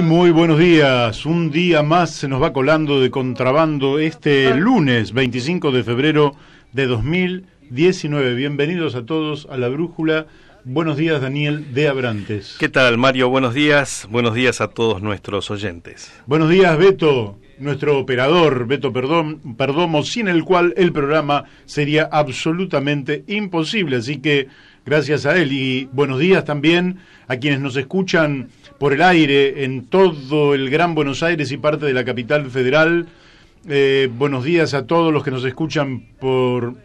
Muy buenos días, un día más se nos va colando de contrabando este lunes 25 de febrero de 2019. Bienvenidos a todos a La Brújula. Buenos días, Daniel de Abrantes. ¿Qué tal, Mario? Buenos días a todos nuestros oyentes. Buenos días, Beto, nuestro operador, Beto Perdomo, sin el cual el programa sería absolutamente imposible, así que gracias a él. Y buenos días también a quienes nos escuchan por el aire en todo el Gran Buenos Aires y parte de la capital federal. Buenos días a todos los que nos escuchan por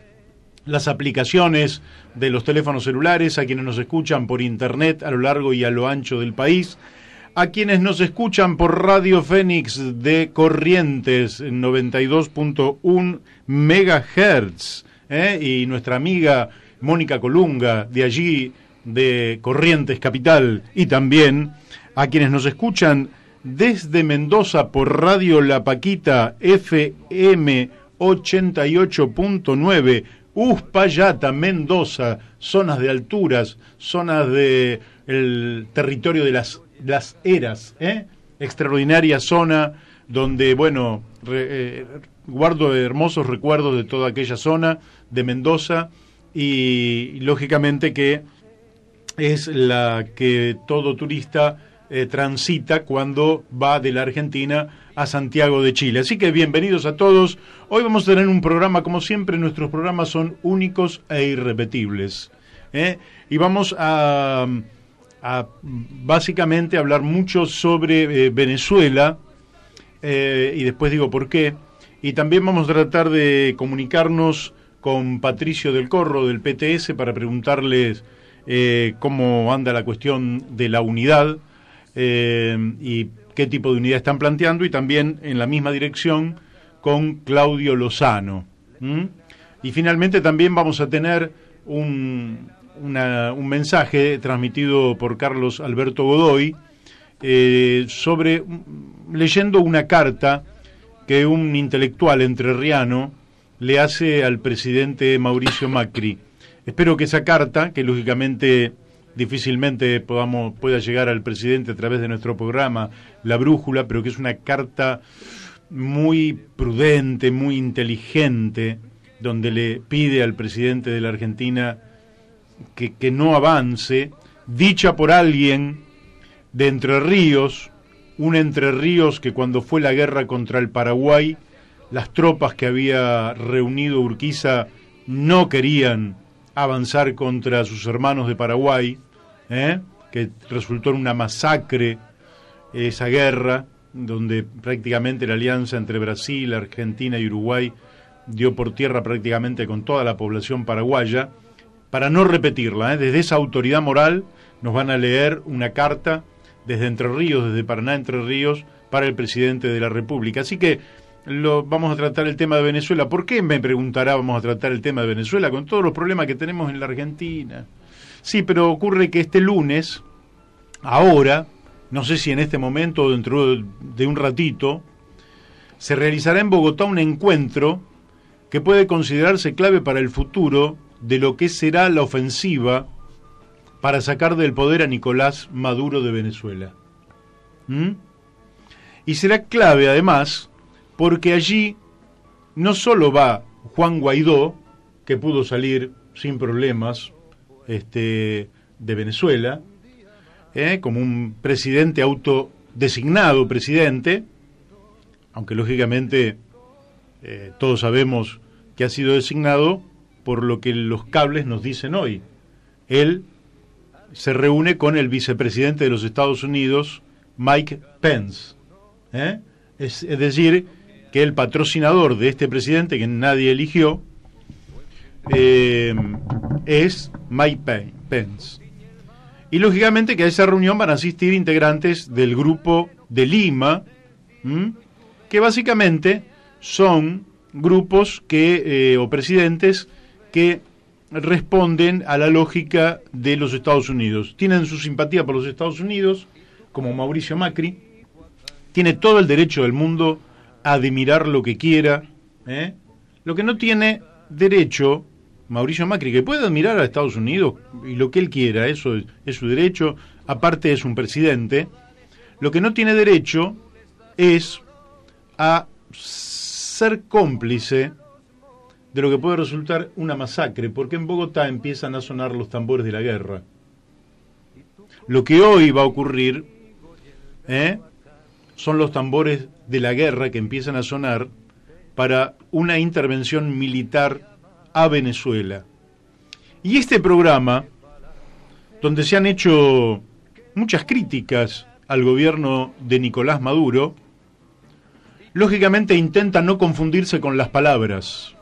las aplicaciones de los teléfonos celulares, a quienes nos escuchan por internet a lo largo y a lo ancho del país, a quienes nos escuchan por Radio Fénix de Corrientes en 92.1 megahertz, y nuestra amiga Mónica Colunga de allí, de Corrientes Capital, y también a quienes nos escuchan desde Mendoza por Radio La Paquita FM 88.9, Uspallata, Mendoza, zonas de alturas, zonas de el territorio de las eras, extraordinaria zona donde, bueno, guardo hermosos recuerdos de toda aquella zona de Mendoza y lógicamente que es la que todo turista transita cuando va de la Argentina a Santiago de Chile. Así que bienvenidos a todos. Hoy vamos a tener un programa, como siempre, nuestros programas son únicos e irrepetibles. Y vamos a básicamente hablar mucho sobre Venezuela, y después digo por qué. Y también vamos a tratar de comunicarnos con Patricio del Corro, del PTS, para preguntarles cómo anda la cuestión de la unidad, y qué tipo de unidad están planteando, y también en la misma dirección con Claudio Lozano. Y finalmente también vamos a tener un mensaje transmitido por Carlos Alberto Godoy, leyendo una carta que un intelectual entrerriano le hace al presidente Mauricio Macri. Espero que esa carta, que lógicamente difícilmente pueda llegar al presidente a través de nuestro programa La Brújula, pero que es una carta muy prudente, muy inteligente, donde le pide al presidente de la Argentina que no avance, dicha por alguien de Entre Ríos, un Entre Ríos que cuando fue la guerra contra el Paraguay, las tropas que había reunido Urquiza no querían avanzar contra sus hermanos de Paraguay, que resultó en una masacre esa guerra, donde prácticamente la alianza entre Brasil, Argentina y Uruguay dio por tierra prácticamente con toda la población paraguaya. Para no repetirla, desde esa autoridad moral nos van a leer una carta desde Entre Ríos, desde Paraná, Entre Ríos, para el presidente de la República. Así que vamos a tratar el tema de Venezuela. ¿Por qué, me preguntará, vamos a tratar el tema de Venezuela con todos los problemas que tenemos en la Argentina? Sí, pero ocurre que este lunes, ahora, no sé si en este momento o dentro de un ratito, se realizará en Bogotá un encuentro que puede considerarse clave para el futuro de lo que será la ofensiva para sacar del poder a Nicolás Maduro de Venezuela. Y será clave, además, porque allí no solo va Juan Guaidó, que pudo salir sin problemas de Venezuela, como un presidente autodesignado presidente, aunque lógicamente todos sabemos que ha sido designado por lo que los cables nos dicen hoy. Él se reúne con el vicepresidente de los Estados Unidos, Mike Pence. Es decir, que el patrocinador de este presidente, que nadie eligió, es Mike Pence. Y lógicamente que a esa reunión van a asistir integrantes del grupo de Lima, que básicamente son grupos o presidentes que responden a la lógica de los Estados Unidos. Tienen su simpatía por los Estados Unidos, como Mauricio Macri, tiene todo el derecho del mundo a admirar lo que quiera, Lo que no tiene derecho Mauricio Macri, que puede admirar a Estados Unidos y lo que él quiera, eso es su derecho, aparte es un presidente. Lo que no tiene derecho es a ser cómplice de lo que puede resultar una masacre, porque en Bogotá empiezan a sonar los tambores de la guerra. Lo que hoy va a ocurrir son los tambores de la guerra que empiezan a sonar para una intervención militar a Venezuela. Y este programa, donde se han hecho muchas críticas al gobierno de Nicolás Maduro, lógicamente intenta no confundirse con las palabras.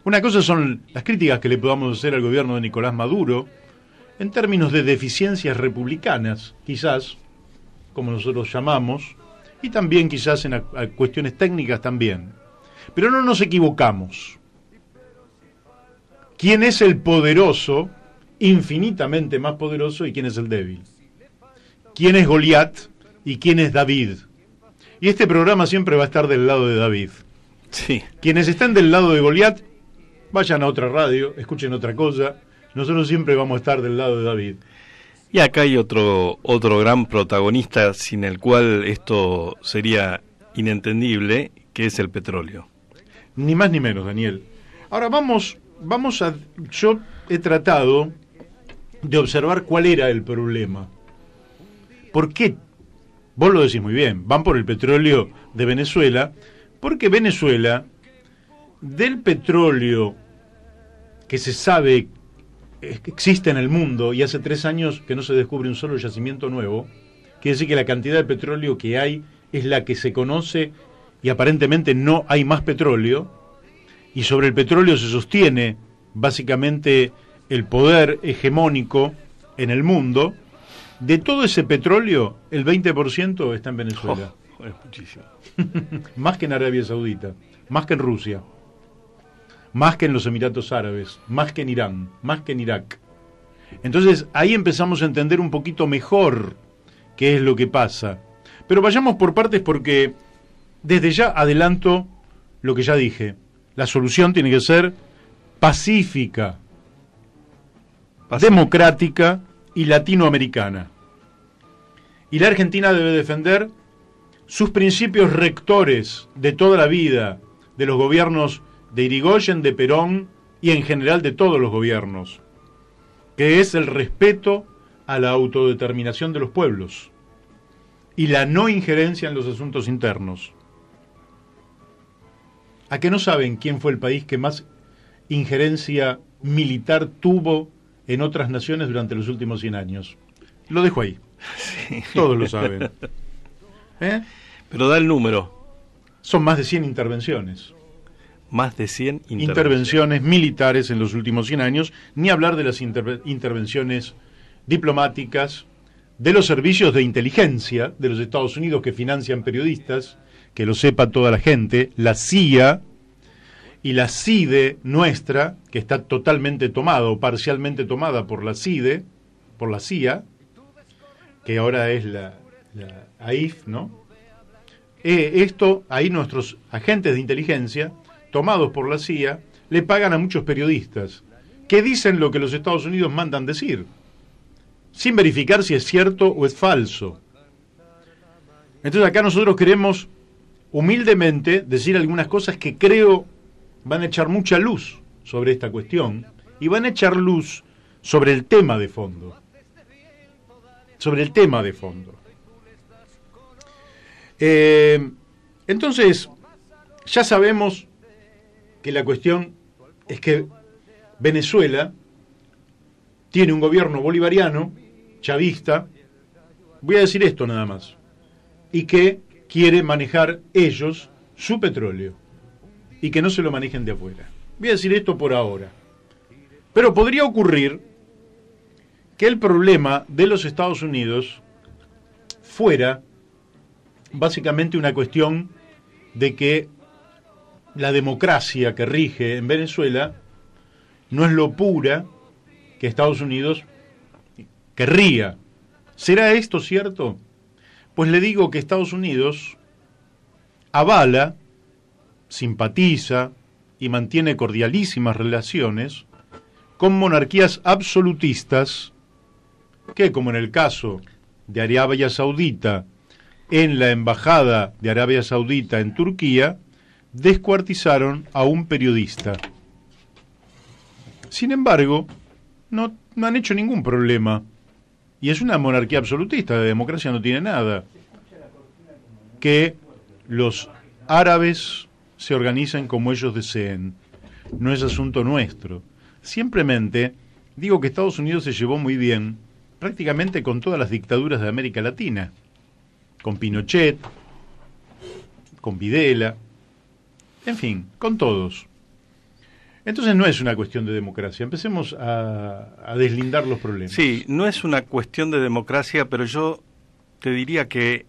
Una cosa son las críticas que le podamos hacer al gobierno de Nicolás Maduro en términos de deficiencias republicanas, quizás, como nosotros llamamos, y también quizás en cuestiones técnicas también. Pero no nos equivocamos. ¿Quién es el poderoso, infinitamente más poderoso, y quién es el débil? ¿Quién es Goliat y quién es David? Y este programa siempre va a estar del lado de David. Sí. Quienes estén del lado de Goliat, vayan a otra radio, escuchen otra cosa. Nosotros siempre vamos a estar del lado de David. Y acá hay otro gran protagonista sin el cual esto sería inentendible, que es el petróleo. Ni más ni menos, Daniel. Ahora vamos a... Yo he tratado de observar cuál era el problema. ¿Por qué? Vos lo decís muy bien, van por el petróleo de Venezuela, porque Venezuela, del petróleo que se sabe que existe en el mundo, y hace 3 años que no se descubre un solo yacimiento nuevo, quiere decir que la cantidad de petróleo que hay es la que se conoce y aparentemente no hay más petróleo, y sobre el petróleo se sostiene básicamente el poder hegemónico en el mundo. De todo ese petróleo, el 20% está en Venezuela. Es muchísimo. Más que en Arabia Saudita, más que en Rusia, más que en los Emiratos Árabes, más que en Irán, más que en Irak. Entonces ahí empezamos a entender un poquito mejor qué es lo que pasa. Pero vayamos por partes, porque desde ya adelanto lo que ya dije. La solución tiene que ser pacífica, democrática y latinoamericana. Y la Argentina debe defender sus principios rectores de toda la vida, de los gobiernos de Irigoyen, de Perón y en general de todos los gobiernos, que es el respeto a la autodeterminación de los pueblos y la no injerencia en los asuntos internos. ¿A qué no saben quién fue el país que más injerencia militar tuvo en otras naciones durante los últimos 100 años? Lo dejo ahí. Sí. Todos lo saben. Pero da el número. Son más de 100 intervenciones. Más de 100 intervenciones militares en los últimos 100 años, ni hablar de las intervenciones diplomáticas, de los servicios de inteligencia de los Estados Unidos que financian periodistas, que lo sepa toda la gente, la CIA y la CIDE nuestra, que está totalmente tomada o parcialmente tomada por la CIDE, por la CIA, que ahora es la AIF, ¿no? Ahí nuestros agentes de inteligencia, tomados por la CIA, le pagan a muchos periodistas que dicen lo que los Estados Unidos mandan decir, sin verificar si es cierto o es falso. Entonces acá nosotros queremos humildemente decir algunas cosas que creo van a echar mucha luz sobre esta cuestión y van a echar luz sobre el tema de fondo. Sobre el tema de fondo. Entonces, ya sabemos que la cuestión es que Venezuela tiene un gobierno bolivariano, chavista, voy a decir esto nada más, y que quiere manejar ellos su petróleo y que no se lo manejen de afuera. Voy a decir esto por ahora. Pero podría ocurrir que el problema de los Estados Unidos fuera básicamente una cuestión de que la democracia que rige en Venezuela no es lo pura que Estados Unidos querría. ¿Será esto cierto? Pues le digo que Estados Unidos avala, simpatiza y mantiene cordialísimas relaciones con monarquías absolutistas que, como en el caso de Arabia Saudita, en la embajada de Arabia Saudita en Turquía, descuartizaron a un periodista. Sin embargo, no han hecho ningún problema. Y es una monarquía absolutista, de democracia no tiene nada. Que los árabes se organicen como ellos deseen. No es asunto nuestro. Simplemente digo que Estados Unidos se llevó muy bien prácticamente con todas las dictaduras de América Latina. Con Pinochet, con Videla, en fin, con todos. Entonces no es una cuestión de democracia. Empecemos a deslindar los problemas. Sí, no es una cuestión de democracia, pero yo te diría que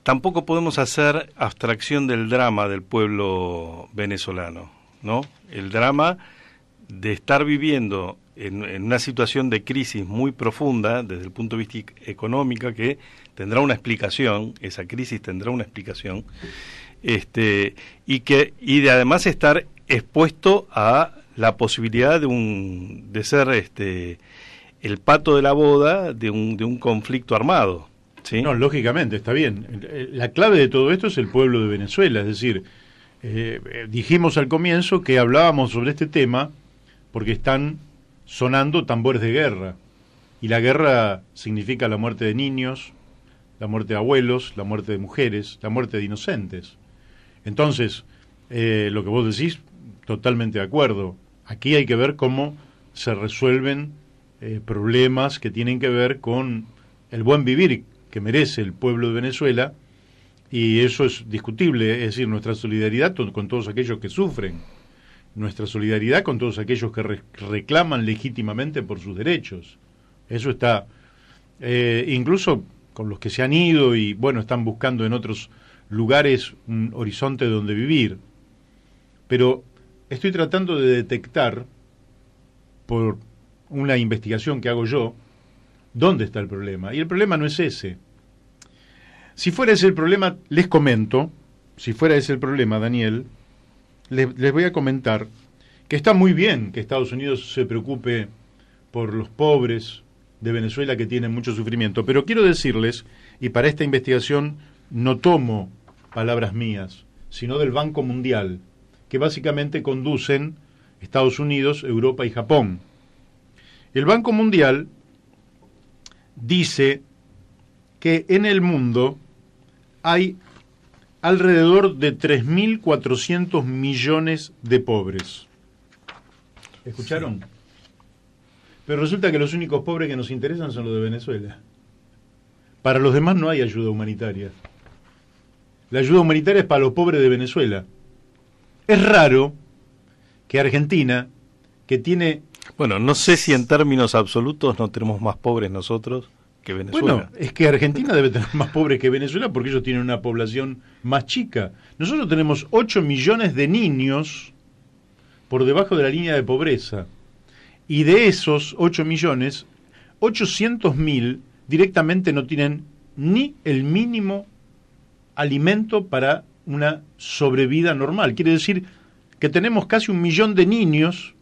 tampoco podemos hacer abstracción del drama del pueblo venezolano, ¿no? El drama de estar viviendo en una situación de crisis muy profunda desde el punto de vista económico, que tendrá una explicación, esa crisis tendrá una explicación, y de además estar expuesto a la posibilidad de ser el pato de la boda de un conflicto armado, ¿sí? No, lógicamente, está bien. La clave de todo esto es el pueblo de Venezuela, es decir, dijimos al comienzo que hablábamos sobre este tema porque están sonando tambores de guerra, y la guerra significa la muerte de niños, la muerte de abuelos, la muerte de mujeres, la muerte de inocentes. Entonces, lo que vos decís, totalmente de acuerdo. Aquí hay que ver cómo se resuelven problemas que tienen que ver con el buen vivir que merece el pueblo de Venezuela, y eso es discutible, es decir, nuestra solidaridad con todos aquellos que sufren, nuestra solidaridad con todos aquellos que reclaman legítimamente por sus derechos. Eso está, incluso con los que se han ido y, bueno, están buscando en otros lugares un horizonte donde vivir. Pero estoy tratando de detectar, por una investigación que hago yo, dónde está el problema. Y el problema no es ese. Si fuera ese el problema, les comento, si fuera ese el problema, Daniel, les voy a comentar que está muy bien que Estados Unidos se preocupe por los pobres de Venezuela que tienen mucho sufrimiento, pero quiero decirles, y para esta investigación no tomo palabras mías, sino del Banco Mundial, que básicamente conducen Estados Unidos, Europa y Japón. El Banco Mundial dice que en el mundo hay alrededor de 3.400 millones de pobres. ¿Escucharon? Sí. Pero resulta que los únicos pobres que nos interesan son los de Venezuela. Para los demás no hay ayuda humanitaria. La ayuda humanitaria es para los pobres de Venezuela. Es raro que Argentina, que tiene... Bueno, no sé si en términos absolutos no tenemos más pobres nosotros que Venezuela. Bueno, es que Argentina debe tener más pobres que Venezuela porque ellos tienen una población más chica. Nosotros tenemos 8 millones de niños por debajo de la línea de pobreza. Y de esos 8 millones, 800.000 directamente no tienen ni el mínimo alimento para una sobrevida normal. Quiere decir que tenemos casi 1 millón de niños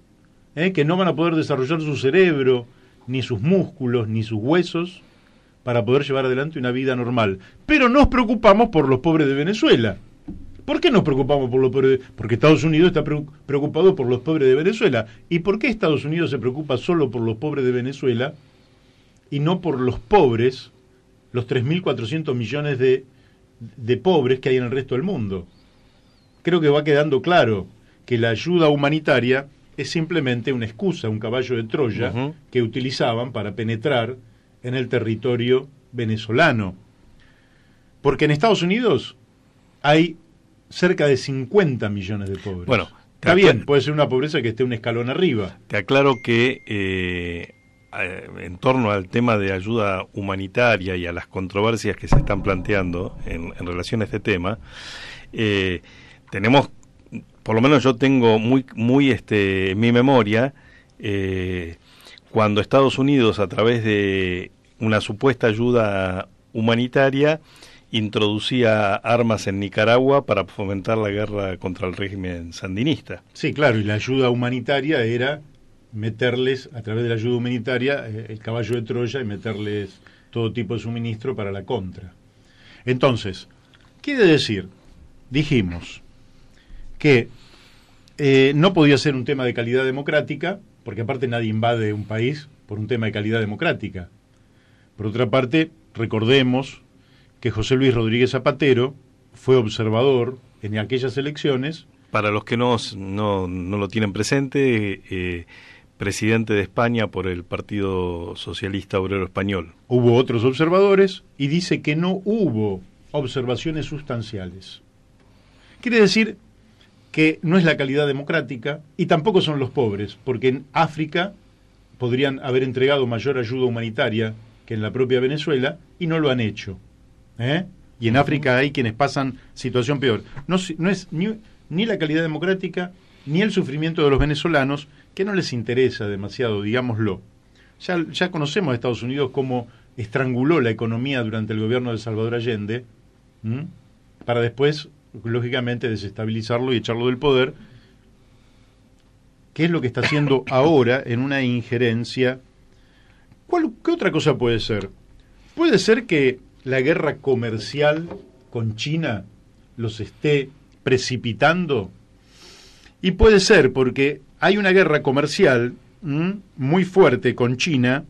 que no van a poder desarrollar su cerebro, ni sus músculos, ni sus huesos, para poder llevar adelante una vida normal. Pero nos preocupamos por los pobres de Venezuela. ¿Por qué nos preocupamos por los pobres? Porque Estados Unidos está preocupado por los pobres de Venezuela. ¿Y por qué Estados Unidos se preocupa solo por los pobres de Venezuela y no por los pobres, los 3.400 millones de pobres que hay en el resto del mundo? Creo que va quedando claro que la ayuda humanitaria es simplemente una excusa, un caballo de Troya que utilizaban para penetrar en el territorio venezolano. Porque en Estados Unidos hay cerca de 50 millones de pobres. Bueno, está bien, puede ser una pobreza que esté un escalón arriba. Te aclaro que en torno al tema de ayuda humanitaria y a las controversias que se están planteando en relación a este tema, tenemos, por lo menos yo tengo muy en mi memoria, cuando Estados Unidos, a través de una supuesta ayuda humanitaria, introducía armas en Nicaragua para fomentar la guerra contra el régimen sandinista. Sí, claro, y la ayuda humanitaria era meterles, a través de la ayuda humanitaria, el caballo de Troya y meterles todo tipo de suministro para la contra. Entonces, quiere decir, dijimos que no podía ser un tema de calidad democrática, porque aparte nadie invade un país por un tema de calidad democrática. Por otra parte, recordemos que José Luis Rodríguez Zapatero fue observador en aquellas elecciones. Para los que no lo tienen presente, presidente de España por el Partido Socialista Obrero Español. Hubo otros observadores y dice que no hubo observaciones sustanciales. Quiere decir que no es la calidad democrática y tampoco son los pobres, porque en África podrían haber entregado mayor ayuda humanitaria que en la propia Venezuela y no lo han hecho. Y en África hay quienes pasan situación peor. No es ni la calidad democrática ni el sufrimiento de los venezolanos, que no les interesa demasiado, digámoslo. Ya conocemos a Estados Unidos cómo estranguló la economía durante el gobierno de Salvador Allende, para después, lógicamente, desestabilizarlo y echarlo del poder. ¿Qué es lo que está haciendo ahora en una injerencia? ¿Qué otra cosa puede ser? Puede ser que la guerra comercial con China los esté precipitando. Y puede ser porque hay una guerra comercial muy fuerte con China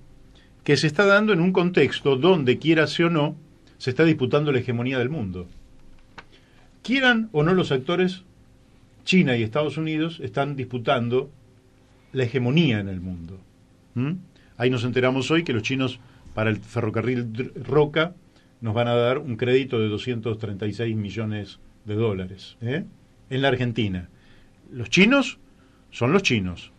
que se está dando en un contexto donde, quieras o no, se está disputando la hegemonía del mundo. Quieran o no los actores, China y Estados Unidos están disputando la hegemonía en el mundo. Ahí nos enteramos hoy que los chinos, para el ferrocarril Roca, nos van a dar un crédito de 236 millones de dólares en la Argentina. Los chinos son los chinos.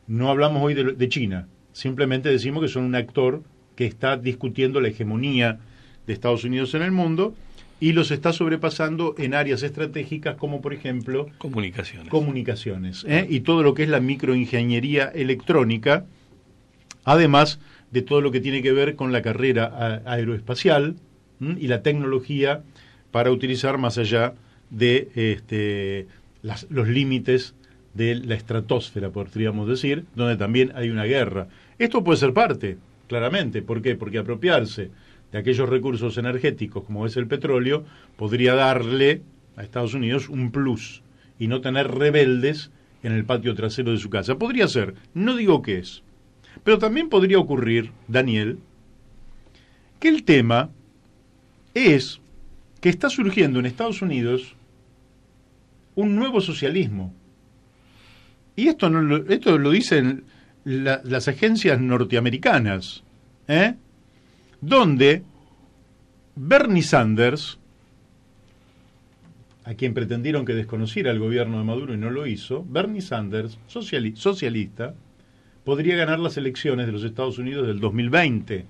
No hablamos hoy de China, simplemente decimos que son un actor que está discutiendo la hegemonía de Estados Unidos en el mundo y los está sobrepasando en áreas estratégicas como, por ejemplo, comunicaciones y todo lo que es la microingeniería electrónica, además de todo lo que tiene que ver con la carrera aeroespacial y la tecnología para utilizar más allá de los límites de la estratosfera, podríamos decir, donde también hay una guerra. Esto puede ser parte, claramente. ¿Por qué? Porque apropiarse de aquellos recursos energéticos como es el petróleo podría darle a Estados Unidos un plus y no tener rebeldes en el patio trasero de su casa. Podría ser, no digo qué es, pero también podría ocurrir, Daniel, que el tema es que está surgiendo en Estados Unidos un nuevo socialismo. Y esto lo dicen las agencias norteamericanas, donde Bernie Sanders, a quien pretendieron que desconociera el gobierno de Maduro y no lo hizo, Bernie Sanders, socialista, podría ganar las elecciones de los Estados Unidos del 2020,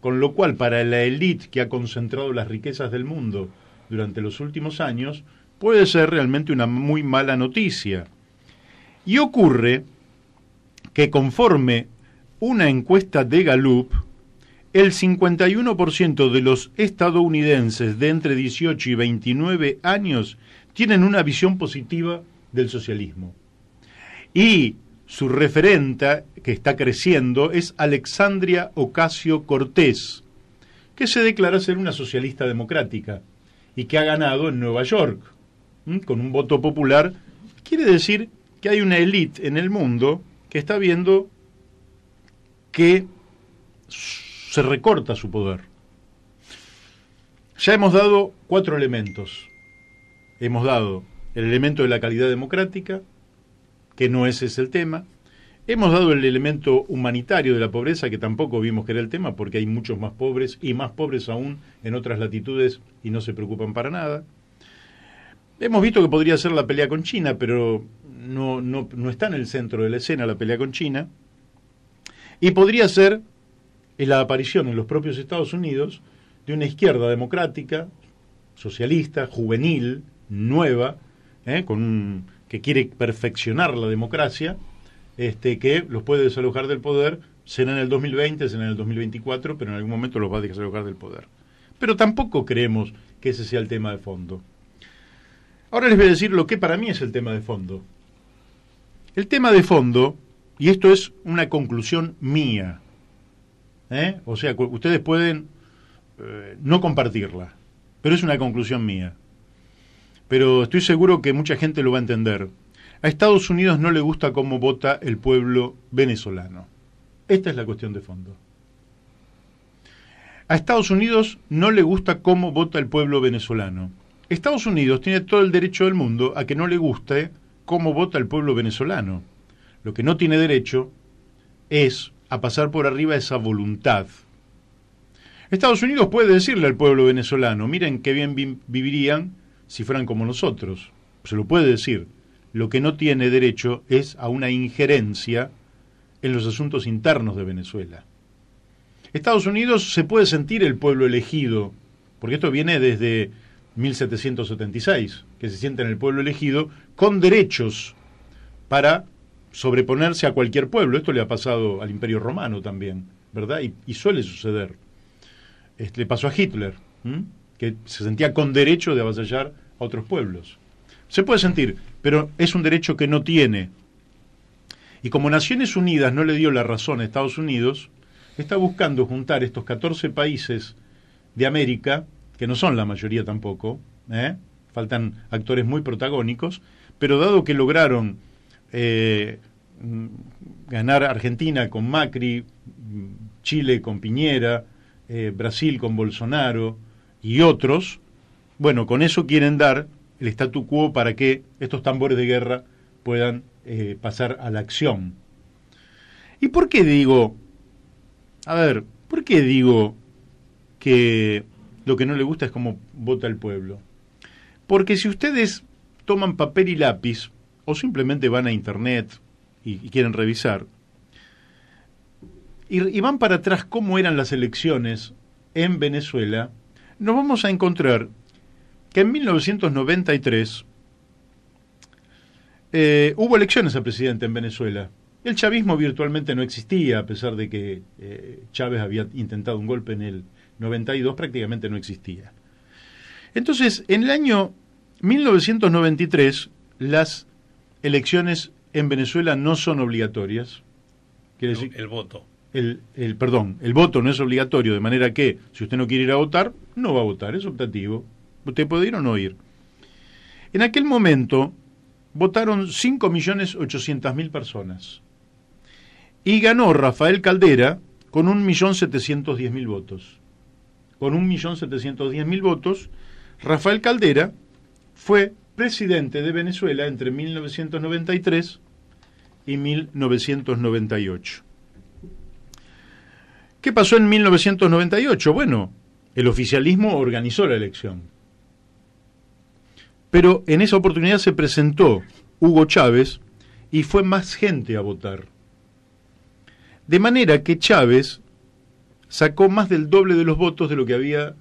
con lo cual para la élite que ha concentrado las riquezas del mundo durante los últimos años, puede ser realmente una muy mala noticia. Y ocurre que conforme una encuesta de Gallup, el 51% de los estadounidenses de entre 18 y 29 años tienen una visión positiva del socialismo. Y su referenta, que está creciendo, es Alexandria Ocasio-Cortez, que se declara ser una socialista democrática y que ha ganado en Nueva York con un voto popular. Quiere decir que hay una élite en el mundo que está viendo que se recorta su poder. Ya hemos dado 4 elementos. Hemos dado el elemento de la calidad democrática, que no ese es el tema. Hemos dado el elemento humanitario de la pobreza, que tampoco vimos que era el tema, porque hay muchos más pobres y más pobres aún en otras latitudes y no se preocupan para nada. Hemos visto que podría ser la pelea con China, pero no está en el centro de la escena la pelea con China. Y podría ser la aparición en los propios Estados Unidos de una izquierda democrática, socialista, juvenil, nueva, que quiere perfeccionar la democracia, que los puede desalojar del poder, será en el 2020, será en el 2024, pero en algún momento los va a desalojar del poder. Pero tampoco creemos que ese sea el tema de fondo. Ahora les voy a decir lo que para mí es el tema de fondo. El tema de fondo y esto es una conclusión mía, o sea, ustedes pueden no compartirla, pero es una conclusión mía. Pero estoy seguro que mucha gente lo va a entender. A Estados Unidos no le gusta cómo vota el pueblo venezolano. Esta es la cuestión de fondo. A Estados Unidos no le gusta cómo vota el pueblo venezolano. Estados Unidos tiene todo el derecho del mundo a que no le guste cómo vota el pueblo venezolano. Lo que no tiene derecho es a pasar por arriba esa voluntad. Estados Unidos puede decirle al pueblo venezolano, miren qué bien vivirían si fueran como nosotros. Se lo puede decir. Lo que no tiene derecho es a una injerencia en los asuntos internos de Venezuela. Estados Unidos se puede sentir el pueblo elegido, porque esto viene desde 1776, que se sienten el pueblo elegido con derechos para sobreponerse a cualquier pueblo. Esto le ha pasado al Imperio Romano también, ¿verdad? Y suele suceder. Le pasó a Hitler, que se sentía con derecho de avasallar a otros pueblos. Se puede sentir, pero es un derecho que no tiene. Y como Naciones Unidas no le dio la razón a Estados Unidos, está buscando juntar estos 14 países de América, que no son la mayoría tampoco, faltan actores muy protagónicos, pero dado que lograron ganar Argentina con Macri, Chile con Piñera, Brasil con Bolsonaro y otros, bueno, con eso quieren dar el statu quo para que estos tambores de guerra puedan pasar a la acción. ¿Y por qué digo? ¿Por qué digo que lo que no le gusta es cómo vota el pueblo? Porque si ustedes toman papel y lápiz, o simplemente van a internet y quieren revisar, y van para atrás cómo eran las elecciones en Venezuela, nos vamos a encontrar que en 1993 hubo elecciones a presidente en Venezuela. El chavismo virtualmente no existía, a pesar de que Chávez había intentado un golpe en el 92, prácticamente no existía. Entonces, en el año 1993, las elecciones en Venezuela no son obligatorias. Quiere decir, el voto. El voto no es obligatorio, de manera que, si usted no quiere ir a votar, no va a votar, es optativo. Usted puede ir o no ir. En aquel momento votaron 5.800.000 personas y ganó Rafael Caldera con 1.710.000 votos. Con 1.710.000 votos, Rafael Caldera fue presidente de Venezuela entre 1993 y 1998. ¿Qué pasó en 1998? Bueno, el oficialismo organizó la elección. Pero en esa oportunidad se presentó Hugo Chávez y fue más gente a votar. De manera que Chávez sacó más del doble de los votos de lo que había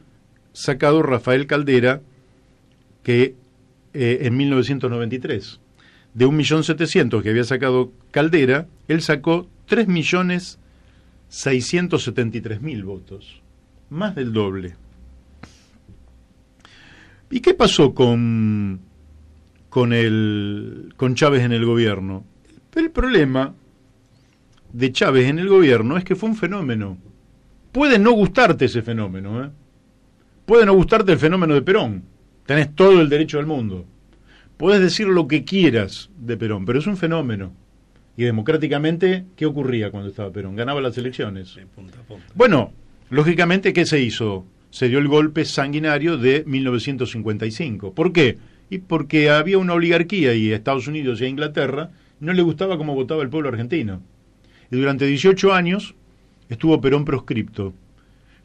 sacado Rafael Caldera que en 1993. De 1.700.000 que había sacado Caldera, él sacó 3.673.000 votos. Más del doble. ¿Y qué pasó con Chávez en el gobierno? El problema de Chávez en el gobierno es que fue un fenómeno. Puede no gustarte ese fenómeno, Puede no gustarte el fenómeno de Perón. Tenés todo el derecho del mundo. Puedes decir lo que quieras de Perón, pero es un fenómeno. Y democráticamente, ¿qué ocurría cuando estaba Perón? Ganaba las elecciones. De punta a punta. Bueno, lógicamente, ¿qué se hizo? Se dio el golpe sanguinario de 1955. ¿Por qué? Y porque había una oligarquía y a Estados Unidos y a Inglaterra no le gustaba cómo votaba el pueblo argentino. Y durante 18 años estuvo Perón proscripto,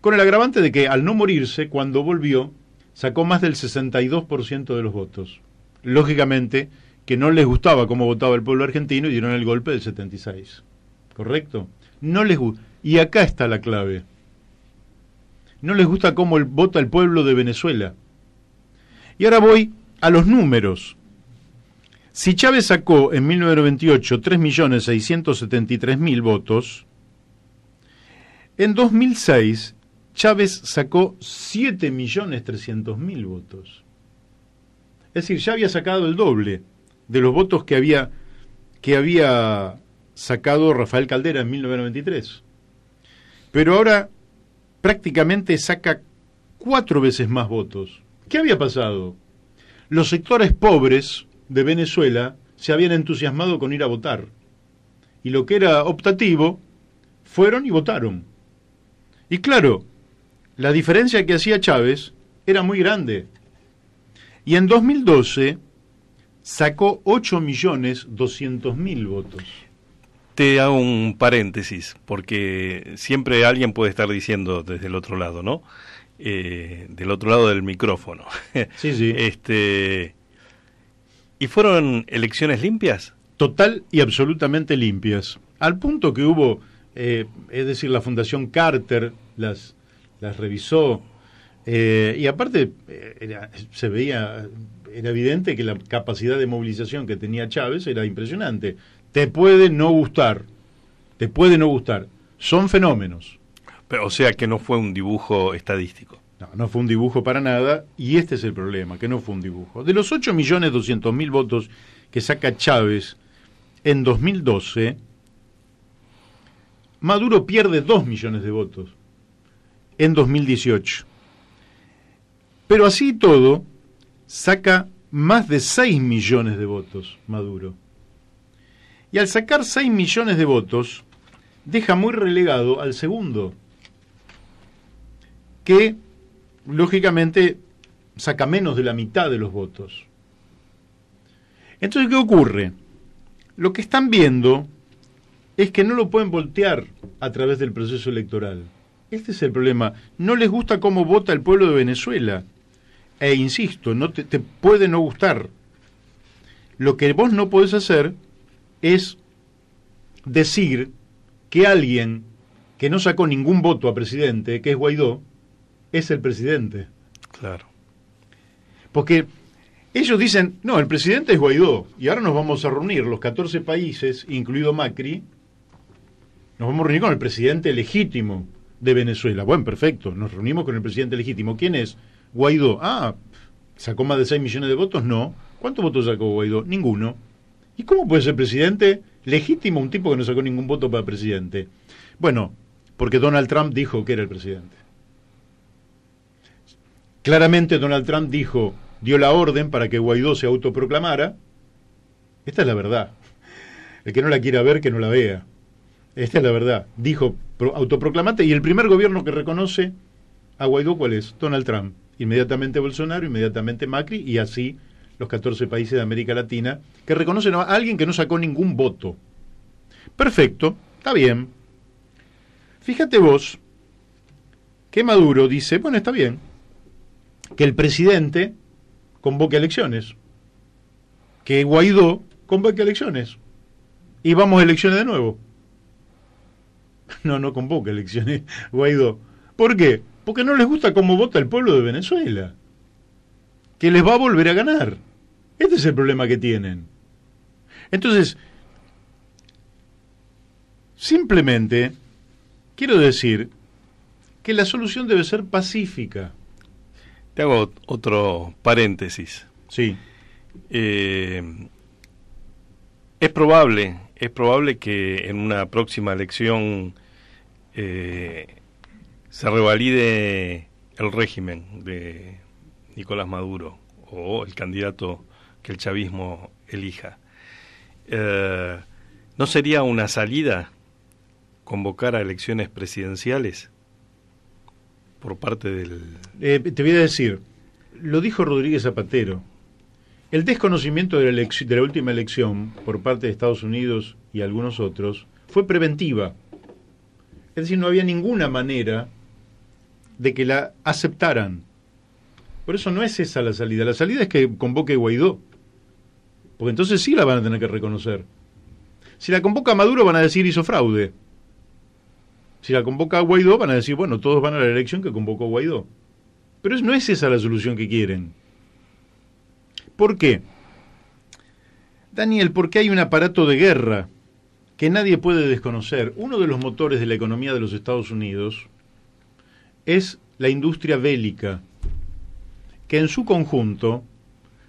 con el agravante de que al no morirse, cuando volvió, sacó más del 62% de los votos. Lógicamente que no les gustaba cómo votaba el pueblo argentino y dieron el golpe del 76. ¿Correcto? No les gusta. Y acá está la clave. No les gusta cómo vota el pueblo de Venezuela. Y ahora voy a los números. Si Chávez sacó en 1998 3.673.000 votos, en 2006 Chávez sacó 7.300.000 votos. Es decir, ya había sacado el doble de los votos que había sacado Rafael Caldera en 1993. Pero ahora prácticamente saca 4 veces más votos. ¿Qué había pasado? Los sectores pobres de Venezuela se habían entusiasmado con ir a votar. Y lo que era optativo, fueron y votaron. Y claro, la diferencia que hacía Chávez era muy grande. Y en 2012 sacó 8.200.000 votos. Te hago un paréntesis, porque siempre alguien puede estar diciendo desde el otro lado, ¿no? Del otro lado del micrófono. Sí, sí. ¿Y fueron elecciones limpias? Total y absolutamente limpias. Al punto que hubo, es decir, la Fundación Carter las revisó, y aparte se veía, era evidente que la capacidad de movilización que tenía Chávez era impresionante. Te puede no gustar, son fenómenos. Pero, o sea que no fue un dibujo estadístico. No, no fue un dibujo para nada, y este es el problema, que no fue un dibujo. De los 8.200.000 votos que saca Chávez en 2012, Maduro pierde 2 millones de votos en 2018. Pero así y todo, saca más de 6 millones de votos Maduro. Y al sacar 6 millones de votos, deja muy relegado al segundo, que lógicamente saca menos de la mitad de los votos. Entonces, ¿qué ocurre? Lo que están viendo es que no lo pueden voltear a través del proceso electoral. Este es el problema. No les gusta cómo vota el pueblo de Venezuela. E insisto, no te puede no gustar. Lo que vos no podés hacer es decir que alguien que no sacó ningún voto a presidente, que es Guaidó, es el presidente. Claro. Porque ellos dicen, no, el presidente es Guaidó, y ahora nos vamos a reunir los 14 países, incluido Macri, nos vamos a reunir con el presidente legítimo de Venezuela. Bueno, perfecto, nos reunimos con el presidente legítimo. ¿Quién es? Guaidó. Ah, ¿sacó más de 6 millones de votos? No. ¿Cuántos votos sacó Guaidó? Ninguno. ¿Y cómo puede ser presidente legítimo un tipo que no sacó ningún voto para presidente? Bueno, porque Donald Trump dijo que era el presidente. Claramente Donald Trump dio la orden para que Guaidó se autoproclamara. Esta es la verdad. El que no la quiera ver, que no la vea. Esta es la verdad. Dijo, autoproclamate, y el primer gobierno que reconoce a Guaidó, ¿cuál es? Donald Trump. Inmediatamente Bolsonaro, inmediatamente Macri, y así los 14 países de América Latina, que reconocen a alguien que no sacó ningún voto. Perfecto, está bien. Fíjate vos que Maduro dice, bueno, está bien, que el presidente convoque elecciones, que Guaidó convoque elecciones, y vamos a elecciones de nuevo. No convoca elecciones Guaidó. ¿Por qué? Porque no les gusta cómo vota el pueblo de Venezuela, que les va a volver a ganar. Este es el problema que tienen. Entonces, simplemente quiero decir que la solución debe ser pacífica. Te hago otro paréntesis. Sí. Es probable que en una próxima elección se revalide el régimen de Nicolás Maduro o el candidato que el chavismo elija. ¿No sería una salida convocar a elecciones presidenciales por parte del...? Te voy a decir, lo dijo Rodríguez Zapatero. El desconocimiento de la última elección por parte de Estados Unidos y algunos otros fue preventiva. Es decir, no había ninguna manera de que la aceptaran. Por eso no es esa la salida. La salida es que convoque Guaidó. Porque entonces sí la van a tener que reconocer. Si la convoca Maduro van a decir hizo fraude. Si la convoca Guaidó van a decir, bueno, todos van a la elección que convocó Guaidó. Pero no es esa la solución que quieren. ¿Por qué? Daniel, porque hay un aparato de guerra que nadie puede desconocer. Uno de los motores de la economía de los Estados Unidos es la industria bélica, que en su conjunto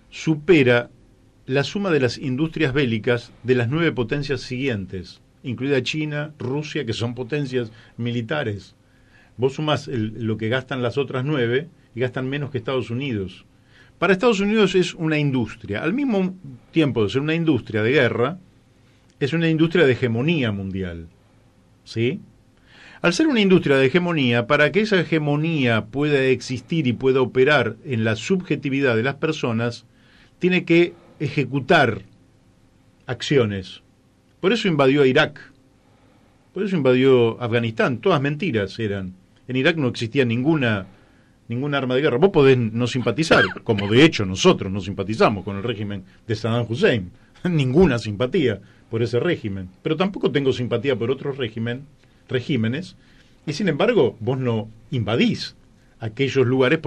supera la suma de las industrias bélicas de las 9 potencias siguientes, incluida China, Rusia, que son potencias militares. Vos sumás lo que gastan las otras 9 y gastan menos que Estados Unidos. Para Estados Unidos es una industria. Al mismo tiempo de ser una industria de guerra, es una industria de hegemonía mundial. ¿Sí? Al ser una industria de hegemonía, para que esa hegemonía pueda existir y pueda operar en la subjetividad de las personas, tiene que ejecutar acciones. Por eso invadió a Irak. Por eso invadió Afganistán. Todas mentiras eran. En Irak no existía ninguna arma de guerra. Vos podés no simpatizar, como de hecho nosotros no simpatizamos con el régimen de Saddam Hussein. Ninguna simpatía por ese régimen. Pero tampoco tengo simpatía por otros regímenes. Y sin embargo, vos no invadís aquellos lugares,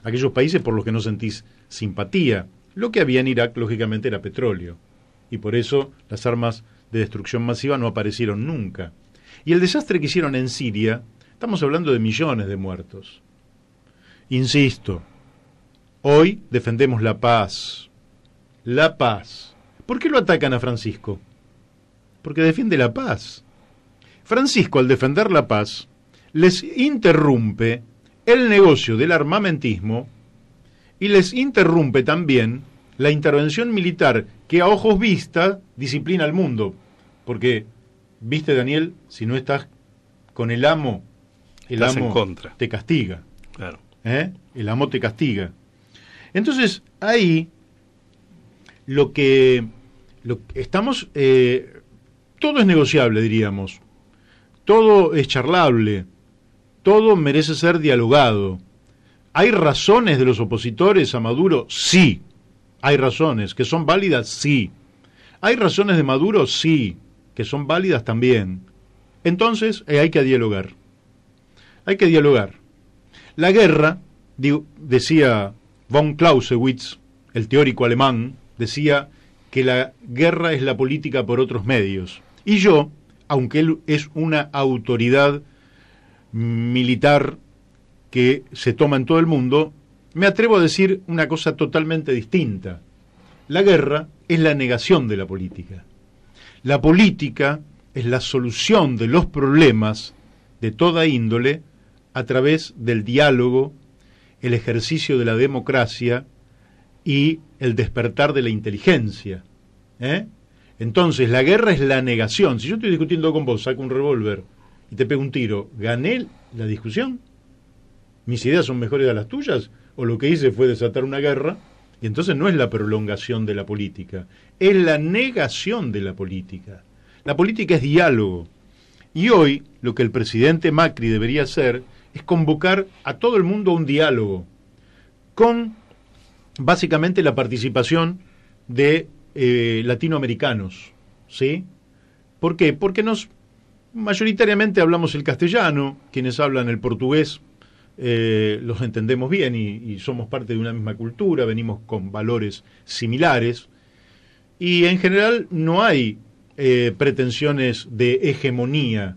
aquellos países por los que no sentís simpatía. Lo que había en Irak, lógicamente, era petróleo. Y por eso las armas de destrucción masiva no aparecieron nunca. Y el desastre que hicieron en Siria, estamos hablando de millones de muertos. Insisto, hoy defendemos la paz. La paz. ¿Por qué lo atacan a Francisco? Porque defiende la paz. Francisco, al defender la paz, les interrumpe el negocio del armamentismo y les interrumpe también la intervención militar que a ojos vista disciplina al mundo. Porque, viste, Daniel, si no estás con el amo estás en contra. Te castiga. Claro. El amo te castiga. Entonces, ahí lo que estamos... todo es negociable, diríamos. Todo es charlable. Todo merece ser dialogado. ¿Hay razones de los opositores a Maduro? Sí. ¿Hay razones que son válidas? Sí. ¿Hay razones de Maduro? Sí, que son válidas también. Entonces, hay que dialogar. Hay que dialogar. La guerra, decía von Clausewitz, el teórico alemán, decía que la guerra es la política por otros medios. Y yo, aunque él es una autoridad militar que se toma en todo el mundo, me atrevo a decir una cosa totalmente distinta. La guerra es la negación de la política. La política es la solución de los problemas de toda índole a través del diálogo, el ejercicio de la democracia y el despertar de la inteligencia. Entonces, la guerra es la negación. Si yo estoy discutiendo con vos, saco un revólver y te pego un tiro, ¿gané la discusión? ¿Mis ideas son mejores a las tuyas? ¿O lo que hice fue desatar una guerra? Y entonces no es la prolongación de la política, es la negación de la política. La política es diálogo. Y hoy lo que el presidente Macri debería hacer es convocar a todo el mundo a un diálogo, con básicamente la participación de latinoamericanos, ¿sí? ¿Por qué? Porque mayoritariamente hablamos el castellano, quienes hablan el portugués los entendemos bien y somos parte de una misma cultura, venimos con valores similares y en general no hay pretensiones de hegemonía.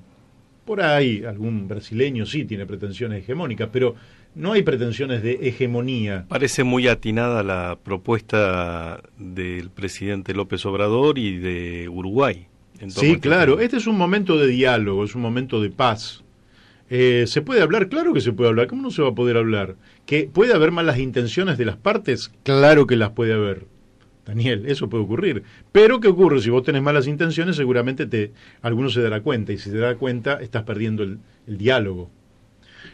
Por ahí algún brasileño sí tiene pretensiones hegemónicas, pero no hay pretensiones de hegemonía. Parece muy atinada la propuesta del presidente López Obrador y de Uruguay. Sí, claro, este es un momento de diálogo, es un momento de paz. ¿Se puede hablar? Claro que se puede hablar. ¿Cómo no se va a poder hablar? ¿Que puede haber malas intenciones de las partes? Claro que las puede haber, Daniel, eso puede ocurrir. Pero ¿qué ocurre? Si vos tenés malas intenciones, seguramente alguno se dará cuenta, y si se da cuenta, estás perdiendo el diálogo.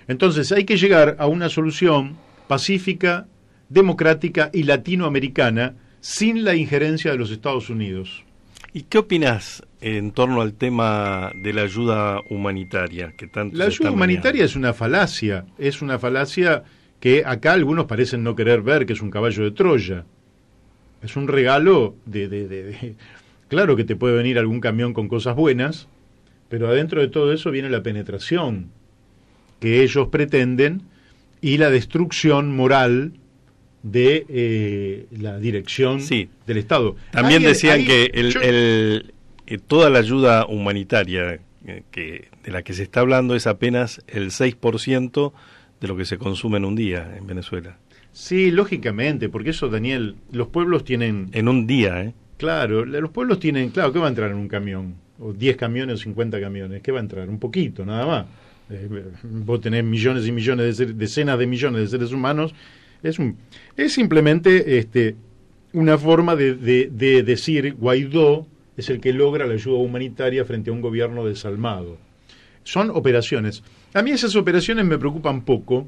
Entonces hay que llegar a una solución pacífica, democrática y latinoamericana sin la injerencia de los Estados Unidos. ¿Y qué opinas en torno al tema de la ayuda humanitaria? Que tanto la ayuda humanitaria es una falacia que acá algunos parecen no querer ver, que es un caballo de Troya. Es un regalo Claro que te puede venir algún camión con cosas buenas, pero adentro de todo eso viene la penetración que ellos pretenden y la destrucción moral de la dirección del Estado. También decían que toda la ayuda humanitaria de la que se está hablando es apenas el 6% de lo que se consume en un día en Venezuela. Sí, lógicamente, porque eso, Daniel, los pueblos tienen... En un día, Claro, los pueblos tienen... Claro, ¿qué va a entrar en un camión? o 10 camiones o 50 camiones. ¿Qué va a entrar? Un poquito, nada más. Vos tenés millones y millones decenas de millones de seres humanos. Es simplemente una forma de decir Guaidó es el que logra la ayuda humanitaria frente a un gobierno desalmado. Son operaciones. A mí esas operaciones me preocupan poco,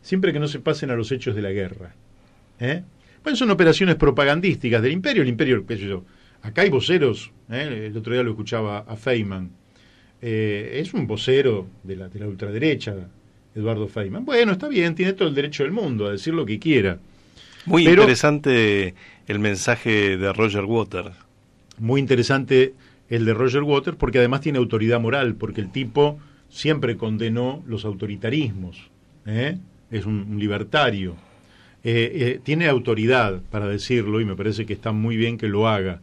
siempre que no se pasen a los hechos de la guerra. Bueno, son operaciones propagandísticas del imperio. El imperio, qué sé yo, acá hay voceros, el otro día lo escuchaba a Feynman. Es un vocero de la ultraderecha, Eduardo Feynman. Bueno, está bien, tiene todo el derecho del mundo a decir lo que quiera. Muy interesante el mensaje de Roger Waters. Muy interesante el de Roger Waters, porque además tiene autoridad moral, porque el tipo siempre condenó los autoritarismos. Es un libertario. Tiene autoridad para decirlo y me parece que está muy bien que lo haga.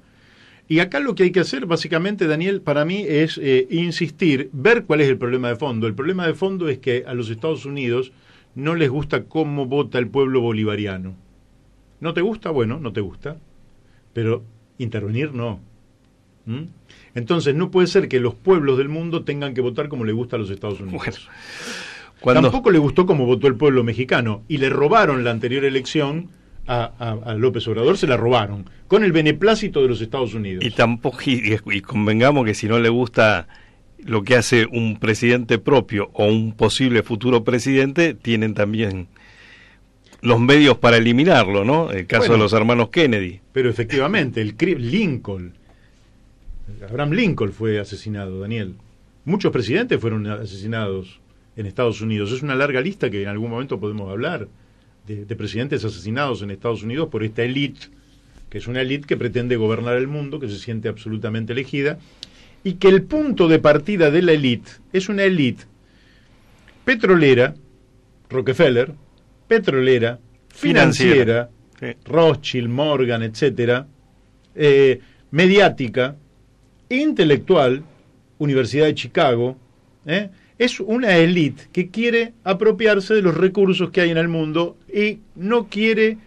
Y acá lo que hay que hacer, básicamente, Daniel, para mí es insistir, ver cuál es el problema de fondo. El problema de fondo es que a los Estados Unidos no les gusta cómo vota el pueblo bolivariano. ¿No te gusta? Bueno, no te gusta. Pero intervenir no. Entonces no puede ser que los pueblos del mundo tengan que votar como le gusta a los Estados Unidos. Bueno, tampoco le gustó como votó el pueblo mexicano. Y le robaron la anterior elección a López Obrador, se la robaron, con el beneplácito de los Estados Unidos. Y tampoco, y convengamos que si no le gusta lo que hace un presidente propio o un posible futuro presidente, tienen también los medios para eliminarlo, ¿no? El caso de los hermanos Kennedy. Pero efectivamente, Abraham Lincoln fue asesinado, Daniel. Muchos presidentes fueron asesinados en Estados Unidos. Es una larga lista que en algún momento podemos hablar de presidentes asesinados en Estados Unidos por esta élite, que es una élite que pretende gobernar el mundo, que se siente absolutamente elegida, y que el punto de partida de la élite es una élite petrolera, Rockefeller, petrolera, financiera, sí. Rothschild, Morgan, etcétera, mediática, intelectual, Universidad de Chicago, es una élite que quiere apropiarse de los recursos que hay en el mundo y no quiere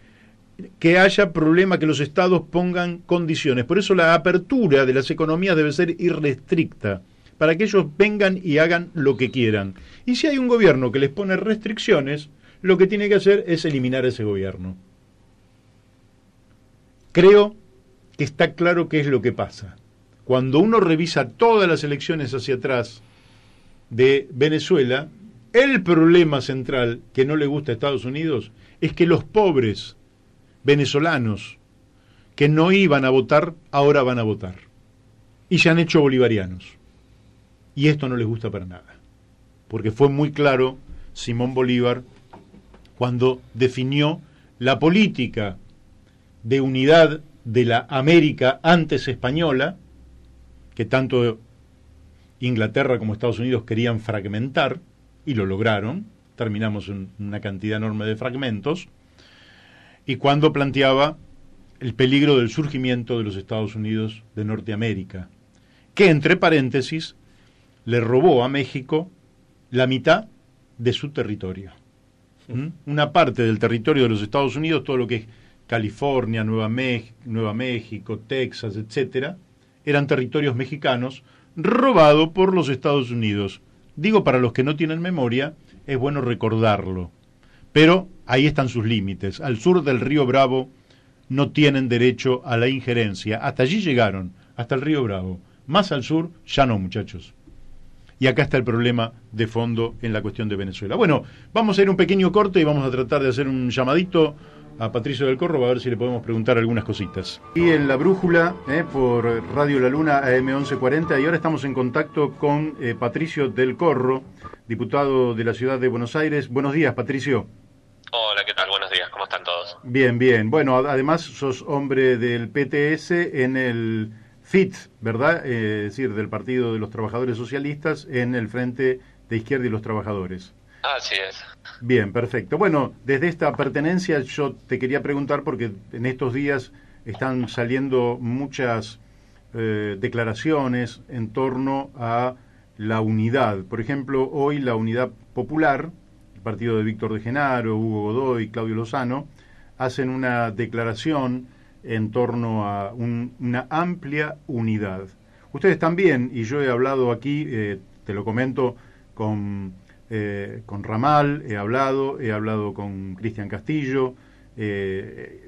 que haya problema, que los estados pongan condiciones. Por eso la apertura de las economías debe ser irrestricta, para que ellos vengan y hagan lo que quieran. Y si hay un gobierno que les pone restricciones, lo que tiene que hacer es eliminar ese gobierno. Creo que está claro qué es lo que pasa. Cuando uno revisa todas las elecciones hacia atrás de Venezuela, el problema central que no le gusta a Estados Unidos es que los pobres venezolanos que no iban a votar, ahora van a votar. Y se han hecho bolivarianos. Y esto no les gusta para nada. Porque fue muy claro Simón Bolívar cuando definió la política de unidad de la América antes española, que tanto Inglaterra como Estados Unidos querían fragmentar, y lo lograron, terminamos en una cantidad enorme de fragmentos, y cuando planteaba el peligro del surgimiento de los Estados Unidos de Norteamérica, que entre paréntesis le robó a México la mitad de su territorio. Una parte del territorio de los Estados Unidos, todo lo que es California, Nueva México, Texas, etcétera, eran territorios mexicanos robados por los Estados Unidos. Digo, para los que no tienen memoria, es bueno recordarlo. Pero ahí están sus límites. Al sur del río Bravo no tienen derecho a la injerencia. Hasta allí llegaron, hasta el río Bravo. Más al sur, ya no, muchachos. Y acá está el problema de fondo en la cuestión de Venezuela. Bueno, vamos a ir a un pequeño corte y vamos a tratar de hacer un llamadito a Patricio del Corro, a ver si le podemos preguntar algunas cositas. Y en La Brújula, por Radio La Luna, AM 1140, y ahora estamos en contacto con Patricio del Corro, diputado de la ciudad de Buenos Aires. Buenos días, Patricio. Hola, ¿qué tal? Buenos días, ¿cómo están todos? Bien, bien. Bueno, además sos hombre del PTS en el FIT, ¿verdad? Es decir, del Partido de los Trabajadores Socialistas en el Frente de Izquierda y los Trabajadores. Así es. Bien, perfecto. Bueno, desde esta pertenencia yo te quería preguntar, porque en estos días están saliendo muchas declaraciones en torno a la unidad. Por ejemplo, hoy la Unidad Popular, el partido de Víctor de Genaro, Hugo Godoy, Claudio Lozano, hacen una declaración en torno a una amplia unidad. Ustedes también, y yo he hablado aquí, te lo comento, con Ramal, he hablado con Cristian Castillo,